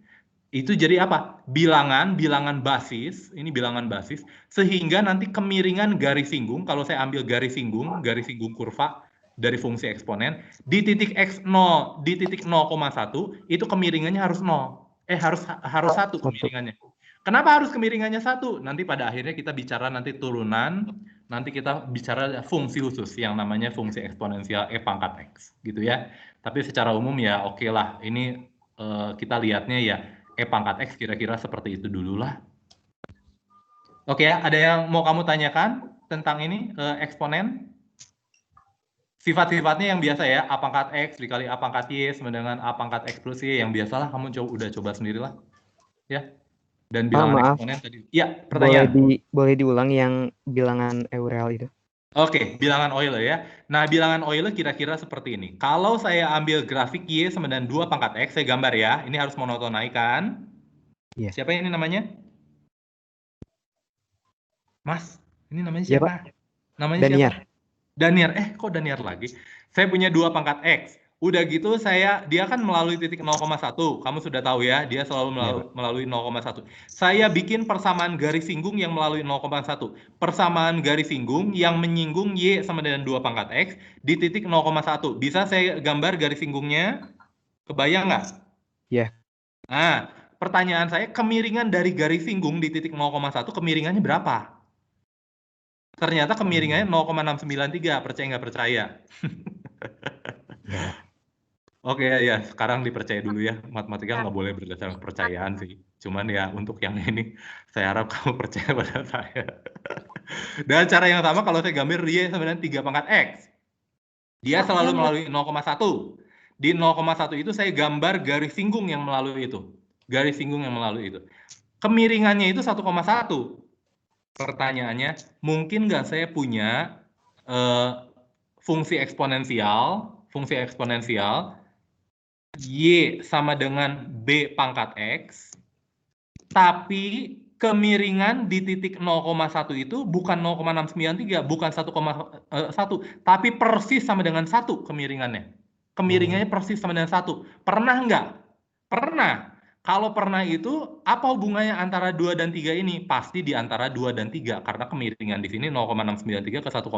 Itu jadi apa? Bilangan basis, ini bilangan basis, sehingga nanti kemiringan garis singgung, kalau saya ambil garis singgung kurva dari fungsi eksponen, di titik X0, di titik 0,1, itu kemiringannya harus 0. Harus 1 kemiringannya. Kenapa harus kemiringannya 1? Nanti pada akhirnya kita bicara nanti turunan, nanti kita bicara fungsi khusus yang namanya fungsi eksponensial E pangkat X, gitu ya. Tapi secara umum ya oke lah, ini kita lihatnya ya E pangkat X kira-kira seperti itu dulu lah. Oke ya, ada yang mau kamu tanyakan tentang ini eksponen? Sifat-sifatnya yang biasa ya, A pangkat X dikali A pangkat Y sama dengan A pangkat X plus Y, yang biasalah kamu udah coba sendirilah. Ya. Dan bilangan eksponen tadi. Ya, pertanyaan. Boleh diulang yang bilangan Euler itu? Oke, bilangan Euler ya. Nah, bilangan Euler kira-kira seperti ini. Kalau saya ambil grafik Y sama dengan 2 pangkat X, saya gambar ya. Ini harus monotonai kan? Iya. Siapa ini namanya? Mas, ini namanya siapa? Namanya Daniar. Siapa? Daniar. Kok Daniar lagi? Saya punya 2 pangkat X. Udah gitu dia kan melalui titik 0,1. Kamu sudah tahu ya, dia selalu melalui 0,1. Saya bikin persamaan garis singgung yang melalui 0,1. Persamaan garis singgung yang menyinggung Y sama dengan 2 pangkat X di titik 0,1. Bisa saya gambar garis singgungnya? Kebayang nggak? Iya. Nah, pertanyaan saya, kemiringan dari garis singgung di titik 0,1, kemiringannya berapa? Ternyata kemiringannya 0,693, percaya nggak percaya? Oke ya, sekarang dipercaya dulu ya. Matematika nggak boleh berdasarkan kepercayaan sih. Cuman ya untuk yang ini, saya harap kamu percaya pada saya. Dan cara yang sama kalau saya gambar Y sama dengan 3 pangkat X. Dia selalu melalui 0,1. Di 0,1 itu saya gambar garis singgung yang melalui itu. Garis singgung yang melalui itu. Kemiringannya itu 1,1. Pertanyaannya, mungkin nggak saya punya fungsi eksponensial Y sama dengan B pangkat X, tapi kemiringan di titik 0,1 itu bukan 0,693, bukan 1,1, tapi persis sama dengan 1 kemiringannya. Kemiringannya persis sama dengan 1. Pernah nggak? Pernah. Kalau pernah itu, apa hubungannya antara 2 dan 3 ini? Pasti di antara 2 dan 3, karena kemiringan di sini 0,693 ke 1,1.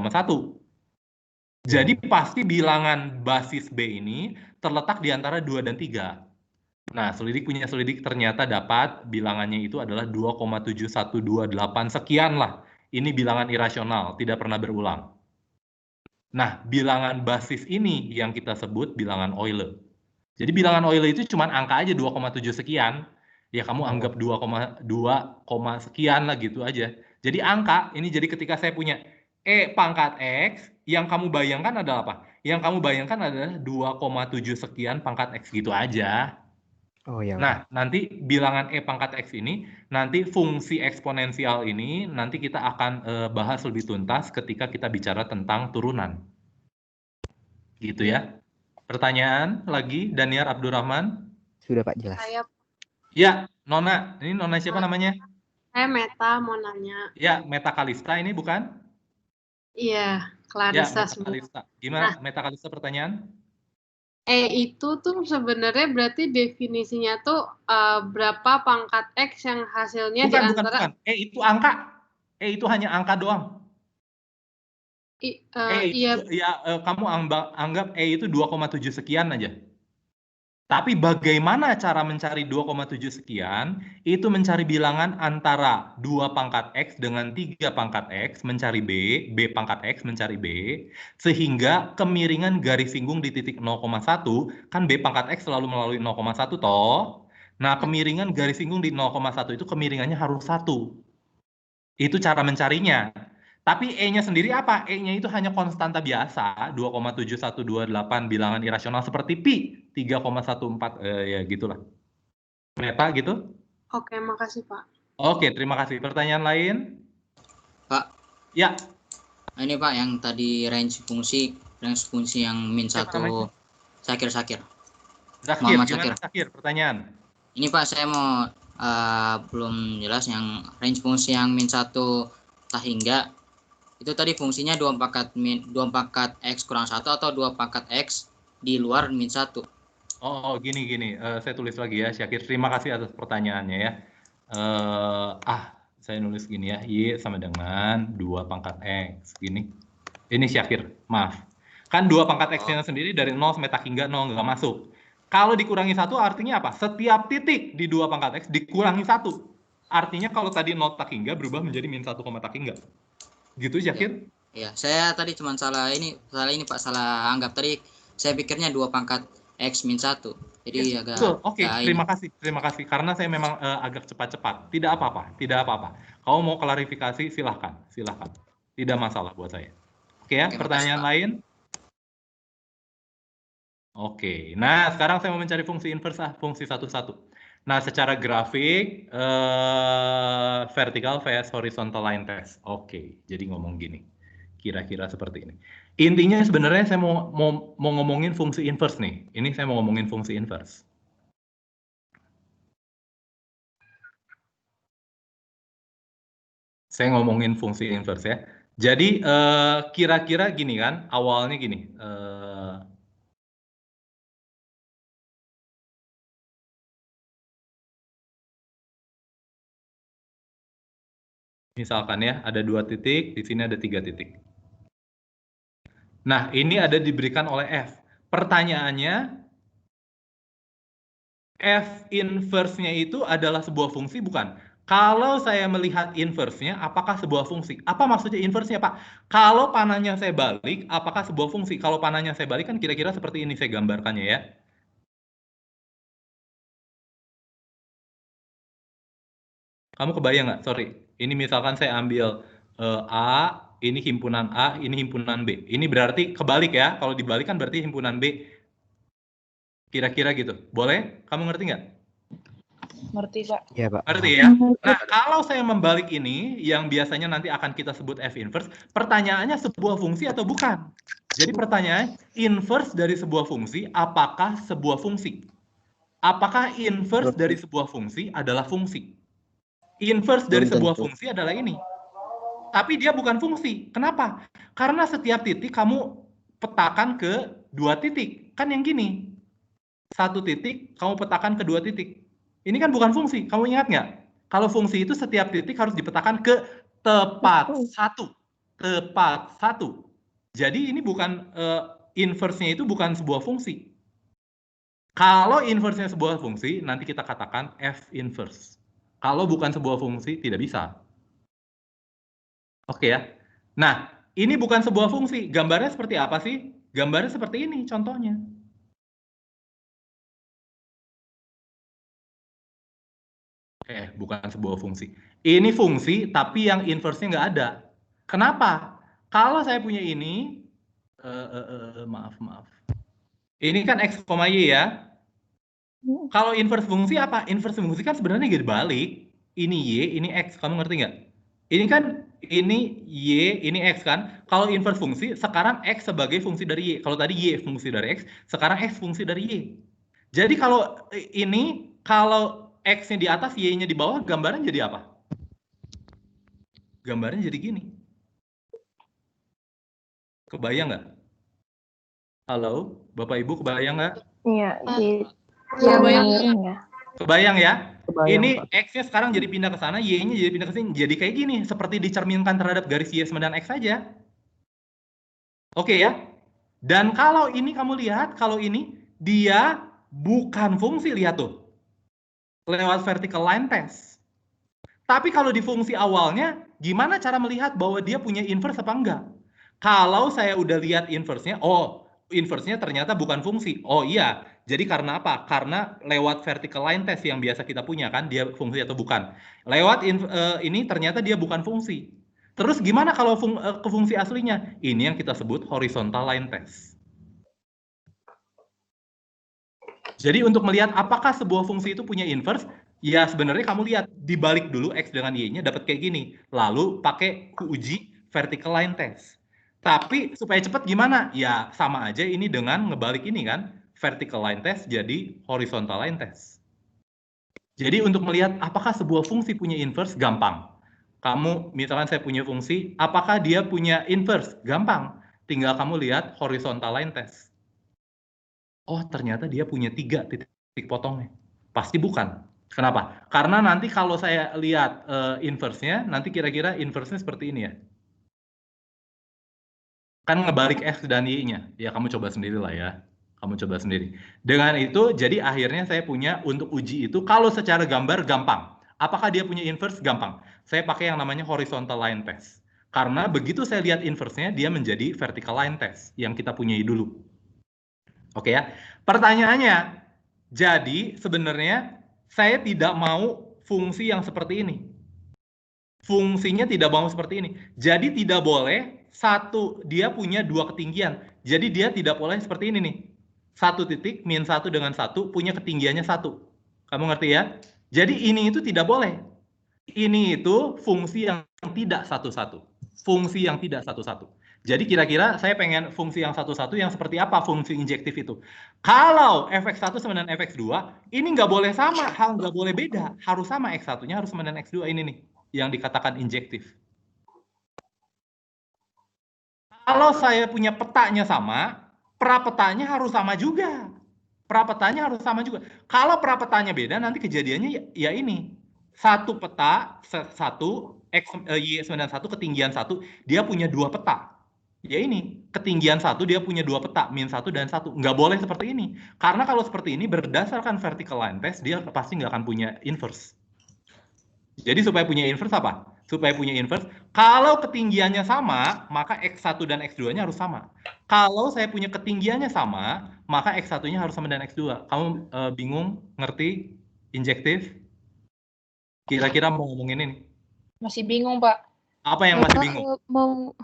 Jadi pasti bilangan basis B ini terletak di antara 2 dan 3. Nah, selidik ternyata dapat bilangannya itu adalah 2,7128 sekian lah. Ini bilangan irasional, tidak pernah berulang. Nah, bilangan basis ini yang kita sebut bilangan Euler. Jadi bilangan Euler itu cuma angka aja 2,7 sekian. Ya kamu anggap 2,2, sekian lah gitu aja. Jadi angka, ini jadi ketika saya punya E pangkat X, yang kamu bayangkan adalah apa? Yang kamu bayangkan adalah 2,7 sekian pangkat X gitu aja. Oh ya. Nah, nanti bilangan E pangkat X ini, nanti fungsi eksponensial ini, nanti kita akan bahas lebih tuntas ketika kita bicara tentang turunan. Gitu ya. Pertanyaan lagi, Daniar Abdurrahman? Sudah Pak, jelas. Saya Ya, Nona. Ini Nona siapa namanya? Meta mau nanya. Ya, Meta Kalista ini bukan? Iya, Ya, Clarissa Meta semua. Kalista. Gimana Meta Kalista pertanyaan? Itu tuh sebenarnya berarti definisinya tuh berapa pangkat X yang hasilnya di Bukan. antara Itu angka. Itu hanya angka doang. iya, Kamu anggap itu 2,7 sekian aja. Tapi bagaimana cara mencari 2,7 sekian? Itu mencari bilangan antara 2 pangkat X dengan 3 pangkat X mencari B, B pangkat X mencari B, sehingga kemiringan garis singgung di titik 0,1, kan B pangkat X selalu melalui 0,1 toh. Nah, kemiringan garis singgung di 0,1 itu kemiringannya harus 1. Itu cara mencarinya. Tapi E-nya sendiri apa? E-nya itu hanya konstanta biasa, 2,7128 bilangan irasional seperti pi, 3,14, ya gitulah. Meta gitu? Oke, makasih Pak. Oke, terima kasih. Pertanyaan lain? Pak. Ya. Ini Pak, yang tadi range fungsi yang min 1. Sakir. Zakir, Muhammad gimana Zakir? Pertanyaan. Ini Pak, saya mau belum jelas yang range fungsi yang min 1 tak hingga. Itu tadi fungsinya 2 pangkat X kurang 1 atau 2 pangkat X di luar min 1. Oh, gini. Saya tulis lagi ya, Syakir. Terima kasih atas pertanyaannya ya. Saya nulis gini ya, Y sama dengan 2 pangkat X. Gini. Ini Syakir, maaf. Kan 2 pangkat X-nya sendiri dari 0 sampai tak hingga 0 nggak masuk. Kalau dikurangi 1 artinya apa? Setiap titik di 2 pangkat X dikurangi 1. Artinya kalau tadi 0 tak hingga berubah menjadi min 1, tak hingga. Gitu, Syakir? Iya, saya tadi cuma salah ini Pak, salah anggap tadi. Saya pikirnya 2 pangkat X min 1. Jadi agak Oke, terima kasih. Karena saya memang agak cepat-cepat. Tidak apa-apa. Kalau mau klarifikasi silahkan. Tidak masalah buat saya. Oke ya, pertanyaan lain? Oke, nah sekarang saya mau mencari fungsi inverse, fungsi satu-satu. Nah, secara grafik, vertical vs horizontal line test. Oke, jadi ngomong gini. Kira-kira seperti ini. Intinya sebenarnya saya mau ngomongin fungsi inverse nih. Ini saya mau ngomongin fungsi inverse. Saya ngomongin fungsi inverse ya. Jadi kira-kira gini kan, awalnya gini. Misalkan ya, ada 2 titik, di sini ada 3 titik. Nah, ini ada diberikan oleh F. Pertanyaannya, F inverse-nya itu adalah sebuah fungsi bukan? Kalau saya melihat inverse-nya, apakah sebuah fungsi? Apa maksudnya inverse-nya, Pak? Kalau panahnya saya balik, apakah sebuah fungsi? Kalau panahnya saya balik kan kira-kira seperti ini saya gambarkannya ya. Kamu kebayang nggak? Sorry, ini misalkan saya ambil A, ini himpunan A, ini himpunan B. Ini berarti kebalik ya. Kalau dibalik kan berarti himpunan B. Kira-kira gitu. Boleh? Kamu ngerti nggak? Ngerti, Pak. Iya, Pak. Ngerti ya? Nah, kalau saya membalik ini, yang biasanya nanti akan kita sebut F inverse, pertanyaannya sebuah fungsi atau bukan? Jadi pertanyaan, inverse dari sebuah fungsi, apakah sebuah fungsi? Apakah inverse dari sebuah fungsi adalah fungsi? Inverse dari sebuah fungsi adalah ini. Tapi dia bukan fungsi. Kenapa? Karena setiap titik kamu petakan ke 2 titik. Kan yang gini. 1 titik, kamu petakan ke 2 titik. Ini kan bukan fungsi. Kamu ingat nggak? Kalau fungsi itu setiap titik harus dipetakan ke tepat 1. Tepat 1. Jadi ini bukan, inverse-nya itu bukan sebuah fungsi. Kalau inverse-nya sebuah fungsi, nanti kita katakan F inverse. Kalau bukan sebuah fungsi, tidak bisa. Oke ya. Nah, ini bukan sebuah fungsi. Gambarnya seperti apa sih? Gambarnya seperti ini contohnya. Bukan sebuah fungsi. Ini fungsi, tapi yang inverse-nya nggak ada. Kenapa? Kalau saya punya ini, maaf. Ini kan X, Y ya. Kalau inverse fungsi apa? Inverse fungsi kan sebenarnya dibalik. Ini Y, ini X. Kamu ngerti nggak? Ini kan, ini Y, ini X kan? Kalau inverse fungsi, sekarang X sebagai fungsi dari Y. Kalau tadi Y fungsi dari X, sekarang X fungsi dari Y. Jadi kalau ini, kalau X-nya di atas, Y-nya di bawah, gambarnya jadi apa? Gambarnya jadi gini. Kebayang nggak? Halo, Bapak Ibu, kebayang nggak? Iya, di Iya, bayang. miring ya. Kebayang ya? Kebayang, Ini Pak. X-nya sekarang jadi pindah ke sana, Y-nya jadi pindah ke sini. Jadi kayak gini, seperti dicerminkan terhadap garis Y sama dengan X saja. Oke ya? Dan kalau ini kamu lihat, kalau ini dia bukan fungsi, lihat tuh. Lewat vertical line test. Tapi kalau di fungsi awalnya, gimana cara melihat bahwa dia punya inverse apa enggak? Kalau saya udah lihat inverse-nya, oh, inverse-nya ternyata bukan fungsi. Oh iya, jadi karena apa? Karena lewat vertical line test yang biasa kita punya kan, dia fungsi atau bukan. Lewat ini ternyata dia bukan fungsi. Terus gimana kalau ke fungsi aslinya? Ini yang kita sebut horizontal line test. Jadi untuk melihat apakah sebuah fungsi itu punya inverse, ya sebenarnya kamu lihat dibalik dulu X dengan Y-nya dapat kayak gini. Lalu pakai uji vertical line test. Tapi supaya cepat gimana? Ya sama aja ini dengan ngebalik ini kan. Vertical line test jadi horizontal line test. Jadi untuk melihat apakah sebuah fungsi punya inverse, gampang. Kamu, misalkan saya punya fungsi, apakah dia punya inverse? Gampang. Tinggal kamu lihat horizontal line test. Oh, ternyata dia punya 3 titik potongnya. Pasti bukan. Kenapa? Karena nanti kalau saya lihat inverse-nya, nanti kira-kira inverse-nya seperti ini ya. Kan ngebalik X dan Y-nya. Ya, kamu coba sendiri lah ya. Kamu coba sendiri. Dengan itu, jadi akhirnya saya punya untuk uji itu, kalau secara gambar gampang. Apakah dia punya inverse? Gampang. Saya pakai yang namanya horizontal line test. Karena begitu saya lihat inverse-nya, dia menjadi vertical line test yang kita punyai dulu. Oke ya. Pertanyaannya, jadi sebenarnya saya tidak mau fungsi yang seperti ini. Fungsinya tidak mau seperti ini. Jadi tidak boleh dia punya 2 ketinggian. Jadi dia tidak boleh seperti ini nih. 1 titik, min 1 dengan 1, punya ketinggiannya 1. Kamu ngerti ya? Jadi ini itu tidak boleh. Ini itu fungsi yang tidak satu-satu. Fungsi yang tidak satu-satu. Jadi kira-kira saya pengen fungsi yang satu-satu yang seperti apa fungsi injektif itu. Kalau fx1 sama dengan fx2, ini nggak boleh sama, nggak boleh beda. Harus sama, x1-nya harus sama dengan x2, ini nih, yang dikatakan injektif. Kalau saya punya petanya sama, prapetanya harus sama juga. Prapetanya harus sama juga. Kalau prapetanya beda, nanti kejadiannya ya ini. Satu peta, Y sama dengan 1, ketinggian 1, dia punya 2 peta. Ya ini, ketinggian 1 dia punya 2 peta, min 1 dan 1. Nggak boleh seperti ini. Karena kalau seperti ini, berdasarkan vertical line test, dia pasti nggak akan punya inverse. Jadi supaya punya inverse apa? Supaya punya inverse, kalau ketinggiannya sama, maka X1 dan X2-nya harus sama. Kalau saya punya ketinggiannya sama, maka X1-nya harus sama dengan X2. Kamu bingung, ngerti, injektif? Kira-kira mau ngomongin ini? Masih bingung, Pak. Apa yang masih bingung?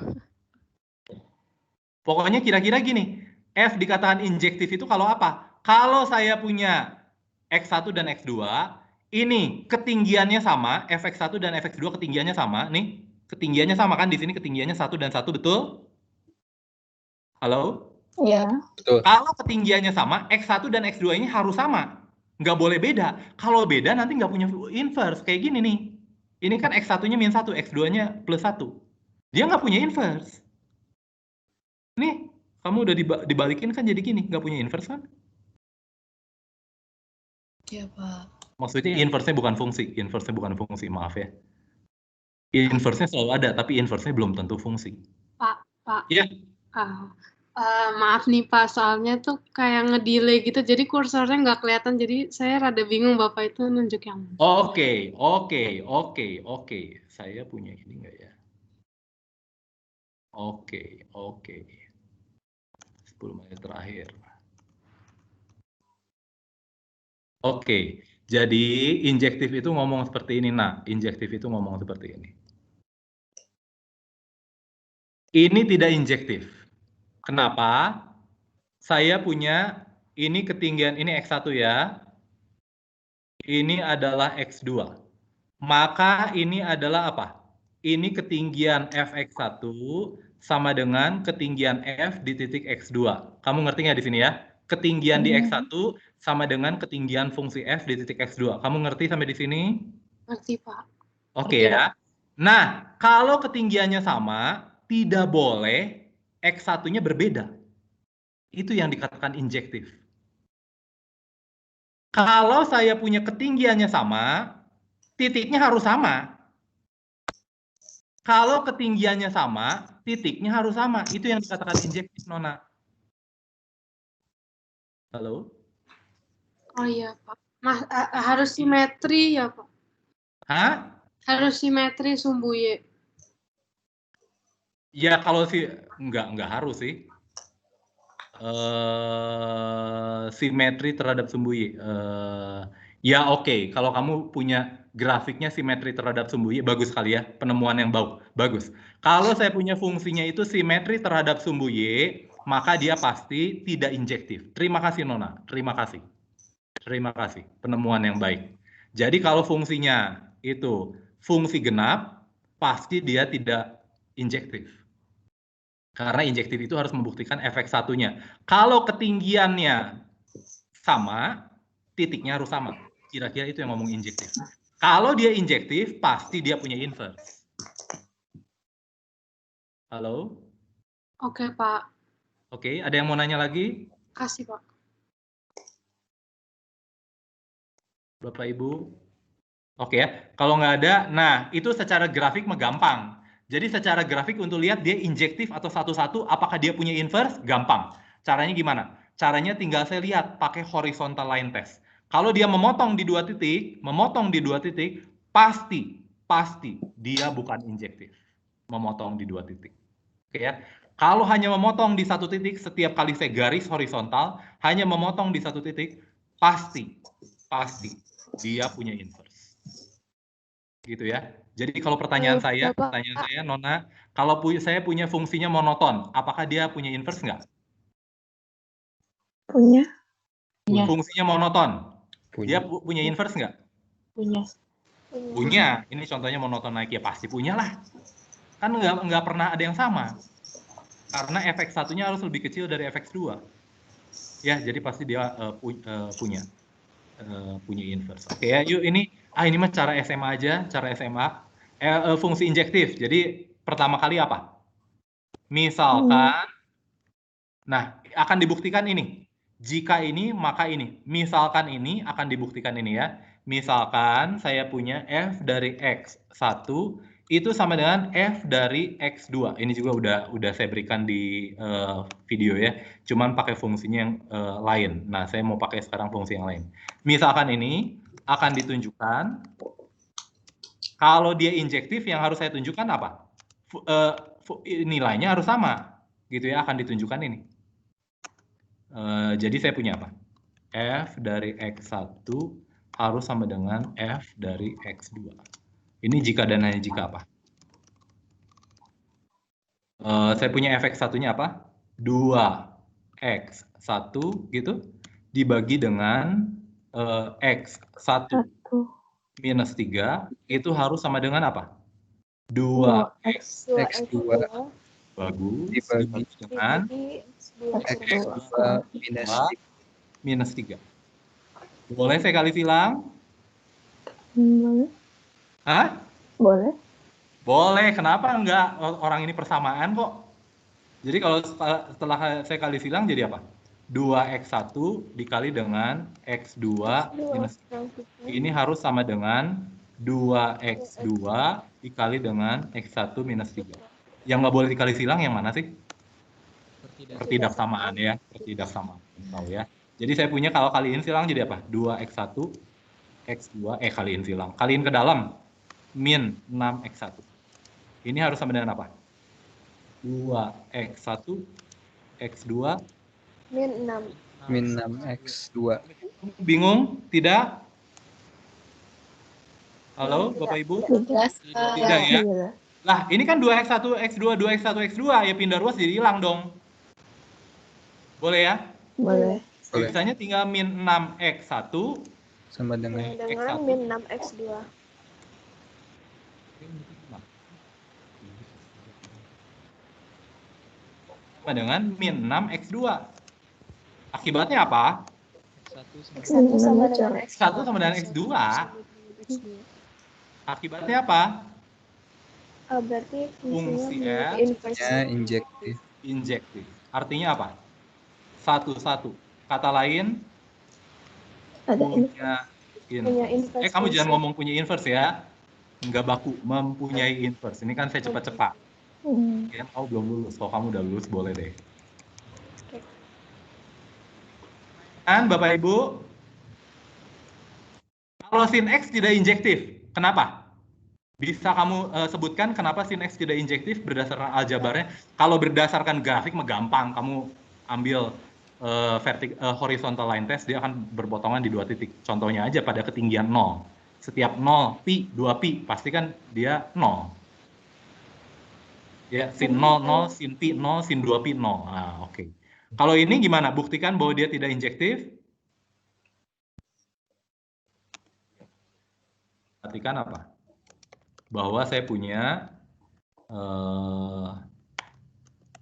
Pokoknya kira-kira gini, F dikatakan injektif itu kalau apa? Kalau saya punya X1 dan X2, ini ketinggiannya sama, fx1 dan fx2 ketinggiannya sama, nih, ketinggiannya sama kan, di sini ketinggiannya 1 dan 1, betul? Halo? Iya. Betul. Kalau ketinggiannya sama, X1 dan X2 ini harus sama. Nggak boleh beda. Kalau beda nanti nggak punya inverse, kayak gini nih. Ini kan X1-nya min 1, X2-nya plus 1. Dia nggak punya inverse. Nih, kamu udah dibalikin kan jadi gini, nggak punya inverse kan? Iya, Pak. Maksudnya inverse-nya bukan fungsi, maaf ya. Inverse-nya selalu ada, tapi inverse-nya belum tentu fungsi. Pak. Iya. Maaf nih Pak, soalnya tuh kayak ngedelay gitu, jadi kursornya nggak kelihatan, jadi saya rada bingung Bapak itu nunjuk yang mana. Oke. Saya punya ini nggak ya? Oke. 10 menit terakhir. Oke, jadi injektif itu ngomong seperti ini. Nah, injektif itu ngomong seperti ini. Ini tidak injektif. Kenapa? Saya punya ini ketinggian, ini X1 ya. Ini adalah X2. Maka ini adalah apa? Ini ketinggian Fx1 sama dengan ketinggian F di titik X2. Kamu ngerti nggak di sini ya? ketinggian di X1 sama dengan ketinggian fungsi f di titik X2. Kamu ngerti sampai di sini? Ngerti, Pak. Oke ya. Nah, kalau ketinggiannya sama, tidak boleh X1-nya berbeda. Itu yang dikatakan injektif. Kalau saya punya ketinggiannya sama, titiknya harus sama. Kalau ketinggiannya sama, titiknya harus sama. Itu yang dikatakan injektif, Nona. Halo? Oh iya, Pak. Harus simetri ya, Pak? Hah? Harus simetri sumbu Y. Ya kalau sih nggak harus sih. Simetri terhadap sumbu Y. Ya oke. Kalau kamu punya grafiknya simetri terhadap sumbu Y, bagus sekali ya. Penemuan yang bagus. Kalau saya punya fungsinya itu simetri terhadap sumbu Y, maka dia pasti tidak injektif. Terima kasih Nona. Terima kasih. Terima kasih. Penemuan yang baik. Jadi kalau fungsinya itu fungsi genap, pasti dia tidak injektif. Karena injektif itu harus membuktikan efek satunya. Kalau ketinggiannya sama, titiknya harus sama. Kira-kira itu yang ngomong injektif. Kalau dia injektif, pasti dia punya inverse. Halo? Oke, Pak. Oke, ada yang mau nanya lagi? Kasih, Pak. Bapak, Ibu? Oke ya, kalau nggak ada, nah itu secara grafik mah gampang. Jadi secara grafik untuk lihat dia injektif atau satu-satu, apakah dia punya inverse? Gampang. Caranya gimana? Caranya tinggal saya lihat pakai horizontal line test. Kalau dia memotong di dua titik, pasti dia bukan injektif. Memotong di dua titik. Oke ya. Kalau hanya memotong di satu titik, setiap kali saya garis horizontal, hanya memotong di satu titik, pasti dia punya inverse. Gitu ya. Jadi kalau pertanyaan saya, Nona, kalau saya punya fungsinya monoton, apakah dia punya inverse nggak? Punya. Fungsinya monoton. Dia punya inverse nggak? Punya. Ini contohnya monoton naik, ya pasti punya lah. Kan nggak pernah ada yang sama. Karena efek satunya harus lebih kecil dari efek 2. Ya, jadi pasti dia punya inverse. Oke ya, yuk ini mah cara SMA aja, cara SMA. Fungsi injektif. Jadi pertama kali apa? Misalkan, nah akan dibuktikan ini. Jika ini, maka ini. Misalkan ini akan dibuktikan ini ya. Misalkan saya punya f dari x1 itu sama dengan f dari x2. Ini juga udah saya berikan di video ya. Cuman pakai fungsinya yang lain. Nah, saya mau pakai sekarang fungsi yang lain. Misalkan ini akan ditunjukkan. Kalau dia injektif, yang harus saya tunjukkan apa? Nilainya harus sama, gitu ya. Akan ditunjukkan ini. Jadi saya punya apa? F dari x1 harus sama dengan f dari x2. Ini jika dan hanya jika apa? Saya punya efek satunya apa? 2x1 gitu dibagi dengan x1 minus 3 itu harus sama dengan apa? 2x2 bagus dibagi dengan x2 minus 3. Boleh saya kali silang? Boleh. Hah? Boleh. Boleh, kenapa enggak? Orang ini persamaan kok. Jadi kalau setelah saya kali silang jadi apa? 2x1 dikali dengan x2 minus 3. Ini harus sama dengan 2x2 dikali dengan x1 minus 3. Yang nggak boleh dikali silang yang mana sih? Pertidaksamaan ya. Pertidaksamaan. Tahu ya. Jadi saya punya kalau kaliin silang jadi apa? 2x1, x2, kaliin silang. Kaliin ke dalam, min 6x1. Ini harus sama dengan apa? 2x1, x2, min 6x2. Bingung? Tidak? Halo, Bapak Ibu? Tidak ya? Lah, ini kan 2x1, x2, 2x1, x2. Ya pindah ruas jadi hilang dong. Boleh ya? Boleh. Biasanya tinggal min 6x1 sama dengan min 6x2. Sama dengan min 6x2. Akibatnya apa? X1 sama dengan X2. X1 sama dengan X2. Akibatnya apa? Berarti Fungsi fungsinya F inverse. Ya, injektif. Injektif. Artinya apa? Satu. Kata lain, Ada punya inverse. Kamu jangan ngomong punya inverse ya. Nggak baku, mempunyai inverse. Ini kan saya cepat-cepat. Ya, kamu belum lulus. Kalau kamu udah lulus, boleh deh. Kan, Bapak Ibu? Kalau sin X tidak injektif, kenapa? Bisa kamu sebutkan kenapa sin X tidak injektif berdasarkan aljabarnya? Kalau berdasarkan grafik mah gampang, kamu ambil horizontal line test, dia akan berpotongan di 2 titik. Contohnya aja pada ketinggian 0. Setiap 0, pi, 2pi, pasti kan dia 0. Ya, sin 0, 0, sin pi 0, sin 2pi 0. Nah, oke. Kalau ini gimana? Buktikan bahwa dia tidak injektif. Perhatikan apa? Bahwa saya punya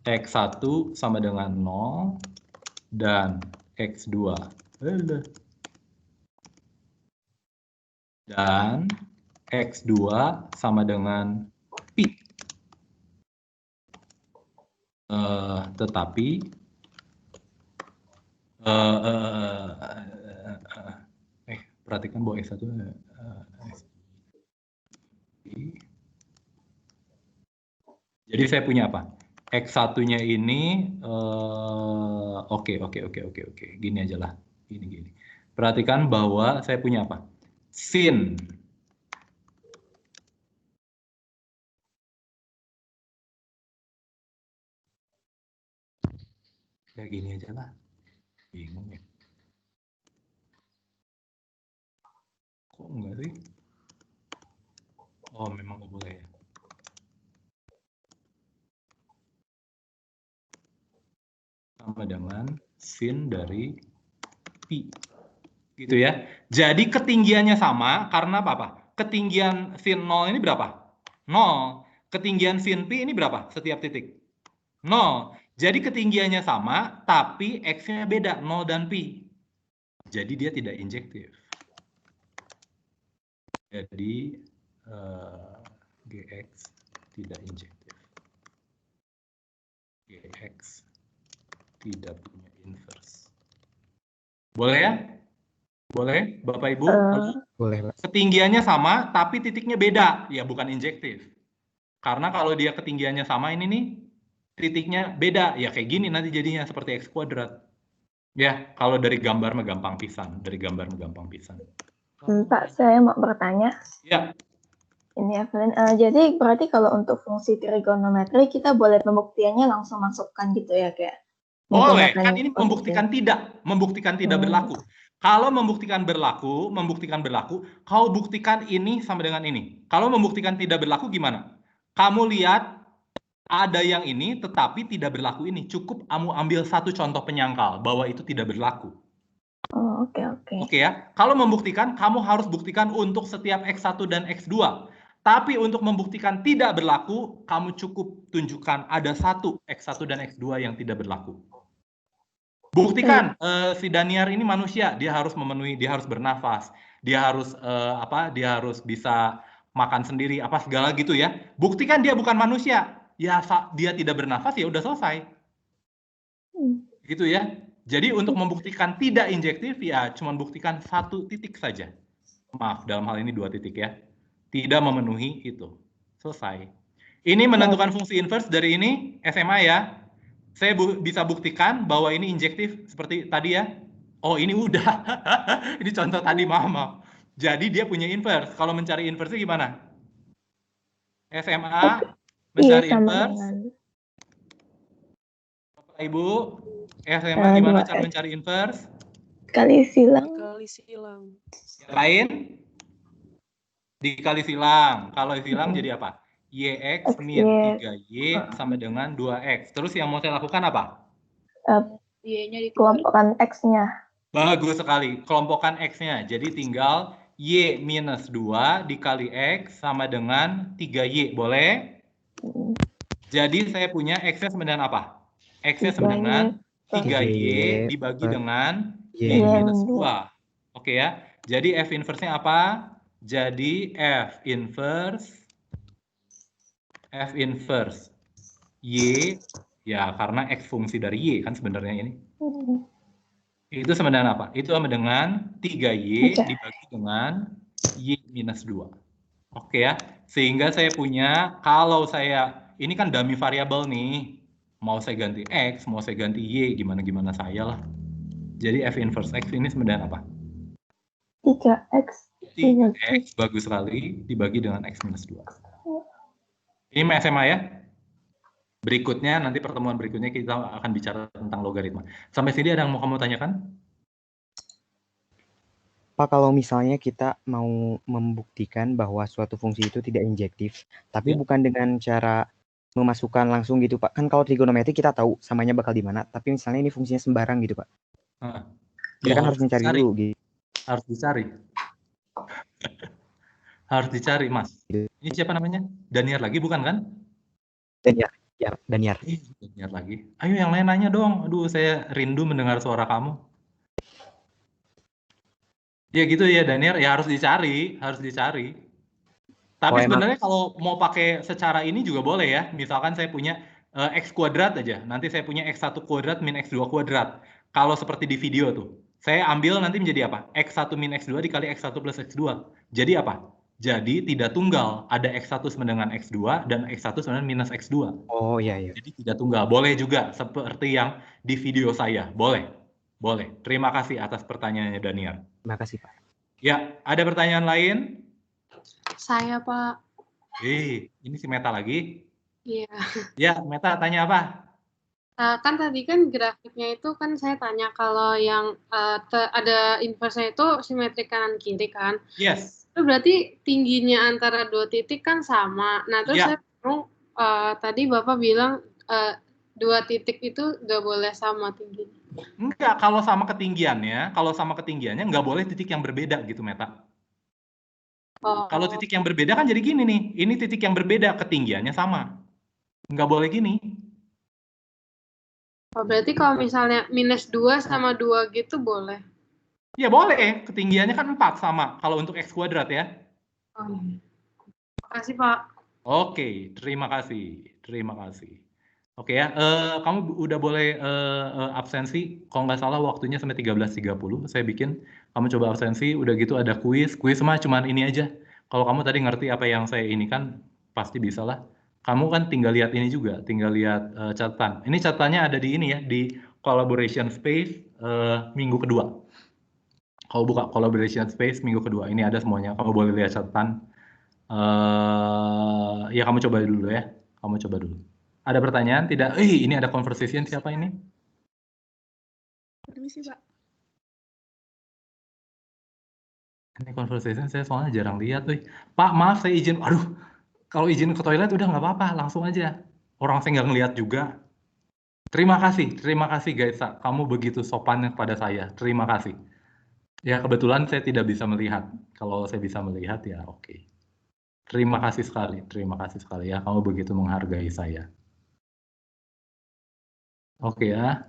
X1 sama dengan 0 dan X2 dan X2 sama dengan pi. Tetapi perhatikan bahwa X1 jadi saya punya apa? X1-nya ini oke. Gini aja lah. Gini. Perhatikan bahwa saya punya apa? Sin ya gini aja lah. Bingung ya. Kok enggak sih? Oh, memang nggak boleh ya. Sama dengan sin dari pi. Gitu ya. Jadi ketinggiannya sama karena apa? Ketinggian sin 0 ini berapa? 0. Ketinggian sin pi ini berapa setiap titik? 0. Jadi ketinggiannya sama, tapi X-nya beda, 0 dan pi. Jadi dia tidak injektif. Jadi GX tidak injektif. GX tidak punya inverse. Boleh ya? Boleh, Bapak Ibu? Boleh, Pak. Ketinggiannya sama, tapi titiknya beda. Ya, bukan injektif. Karena kalau dia ketinggiannya sama, ini nih, titiknya beda. Ya, kayak gini nanti jadinya, seperti X kuadrat. Ya, kalau dari gambar mah gampang pisan. Pak, saya mau bertanya. Ya. Ini Evelyn, jadi berarti kalau untuk fungsi trigonometri, kita boleh pembuktiannya langsung masukkan gitu ya, kayak? Boleh, kan ini membuktikan tidak berlaku. Kalau membuktikan berlaku, kau buktikan ini sama dengan ini. Kalau membuktikan tidak berlaku gimana? Kamu lihat ada yang ini tetapi tidak berlaku ini. Cukup kamu ambil satu contoh penyangkal bahwa itu tidak berlaku. Oh, oke. Oke ya. Kalau membuktikan, kamu harus buktikan untuk setiap X1 dan X2. Tapi untuk membuktikan tidak berlaku, kamu cukup tunjukkan ada satu X1 dan X2 yang tidak berlaku. Buktikan si Daniar ini manusia, dia harus memenuhi, dia harus bernafas, dia harus dia harus bisa makan sendiri, apa segala gitu ya. Buktikan dia bukan manusia, ya dia tidak bernafas ya udah selesai. Gitu ya. Jadi untuk membuktikan tidak injektif ya cuma buktikan satu titik saja. Maaf, dalam hal ini 2 titik ya. Tidak memenuhi itu. Selesai. Ini menentukan fungsi inverse dari ini SMA ya. Saya bisa buktikan bahwa ini injektif seperti tadi ya. Oh, ini udah. Ini contoh tadi, maaf. Jadi dia punya inverse. Kalau mencari inverse gimana? SMA mencari inverse. Bapak Ibu, SMA gimana cara mencari inverse? Kali silang. Yang lain? Dikali silang. Kalau silang jadi apa? YX min 3Y sama dengan 2X. Terus yang mau saya lakukan apa? Kelompokkan X-nya. Bagus sekali. Kelompokkan X-nya. Jadi tinggal Y minus 2 dikali X sama dengan 3Y. Boleh? Jadi saya punya X-nya sama dengan apa? X-nya sama dengan 3Y dibagi dengan Y Y minus dua. 2. Oke ya. Jadi F inverse-nya apa? Jadi F inverse Y, ya karena X fungsi dari Y kan sebenarnya ini. Itu sama dengan apa? Itu sama dengan 3Y dibagi dengan Y minus 2. Oke ya. Sehingga saya punya, kalau saya, ini kan dummy variabel nih. Mau saya ganti X, mau saya ganti Y, gimana-gimana saya lah. Jadi F inverse X ini sama dengan apa? 3X. 3X, bagus sekali, dibagi dengan X minus 2. Ini SMA ya. Berikutnya, nanti pertemuan berikutnya kita akan bicara tentang logaritma. Sampai sini ada yang mau kamu tanyakan? Pak, kalau misalnya kita mau membuktikan bahwa suatu fungsi itu tidak injektif, tapi bukan dengan cara memasukkan langsung gitu, Pak. Kan kalau trigonometri kita tahu samanya bakal di mana, tapi misalnya ini fungsinya sembarang gitu, Pak. Kita kan harus mencari dulu gitu. Harus dicari. Harus dicari, Mas. Ini siapa namanya? Daniar lagi, bukan kan? Daniar. Ya, Daniar. Daniar lagi. Ayo yang lain nanya dong. Aduh, saya rindu mendengar suara kamu. Ya gitu ya, Daniar. Ya harus dicari. Tapi sebenarnya kalau mau pakai secara ini juga boleh ya. Misalkan saya punya X kuadrat aja. Nanti saya punya X1 kuadrat min X2 kuadrat. Kalau seperti di video tuh. Saya ambil nanti menjadi apa? X1 min X2 dikali X1 plus X2. Jadi apa? Jadi tidak tunggal. Ada X1 sama dengan X2 dan X1 sama dengan minus X2. Oh iya. Jadi tidak tunggal. Boleh juga seperti yang di video saya. Boleh. Terima kasih atas pertanyaannya, Daniar. Terima kasih, Pak. Ya, ada pertanyaan lain? Saya, Pak. Ini si Meta lagi. Iya. Ya, Meta tanya apa? Kan tadi kan grafiknya itu kan saya tanya kalau yang ada inverse-nya itu simetri kanan kiri kan. Yes. Itu berarti tingginya antara dua titik kan sama. Nah terus saya bingung, tadi Bapak bilang dua titik itu nggak boleh sama tingginya. Enggak, kalau sama ketinggiannya nggak boleh titik yang berbeda gitu, Meta. Kalau titik yang berbeda kan jadi gini nih. Ini titik yang berbeda, ketinggiannya sama. Nggak boleh gini. Oh, berarti kalau misalnya minus 2 sama 2 gitu boleh? Ya boleh, ketinggiannya kan 4 sama kalau untuk X kuadrat ya. Terima kasih, Pak. Oke, terima kasih. Oke ya, kamu udah boleh absensi, kalau nggak salah waktunya sampai 13.30 saya bikin. Kamu coba absensi, udah gitu ada kuis mah cuman ini aja. Kalau kamu tadi ngerti apa yang saya ini kan, pasti bisa lah. Kamu kan tinggal lihat ini juga, tinggal lihat catatan. Ini catatannya ada di ini ya, di collaboration space minggu kedua. Kalau buka collaboration space minggu kedua, ini ada semuanya. Kamu boleh lihat catatan. Ya kamu coba dulu ya. Ada pertanyaan? Tidak? Ini ada conversation siapa ini? Permisi, Pak. Ini conversation saya soalnya jarang lihat, Pak, maaf saya izin. Aduh, kalau izin ke toilet udah nggak apa-apa, langsung aja. Orang saya nggak ngelihat juga. Terima kasih guys. Kamu begitu sopan kepada saya. Terima kasih. Ya kebetulan saya tidak bisa melihat. Kalau saya bisa melihat ya oke. Terima kasih sekali ya. Kamu begitu menghargai saya. Oke ya.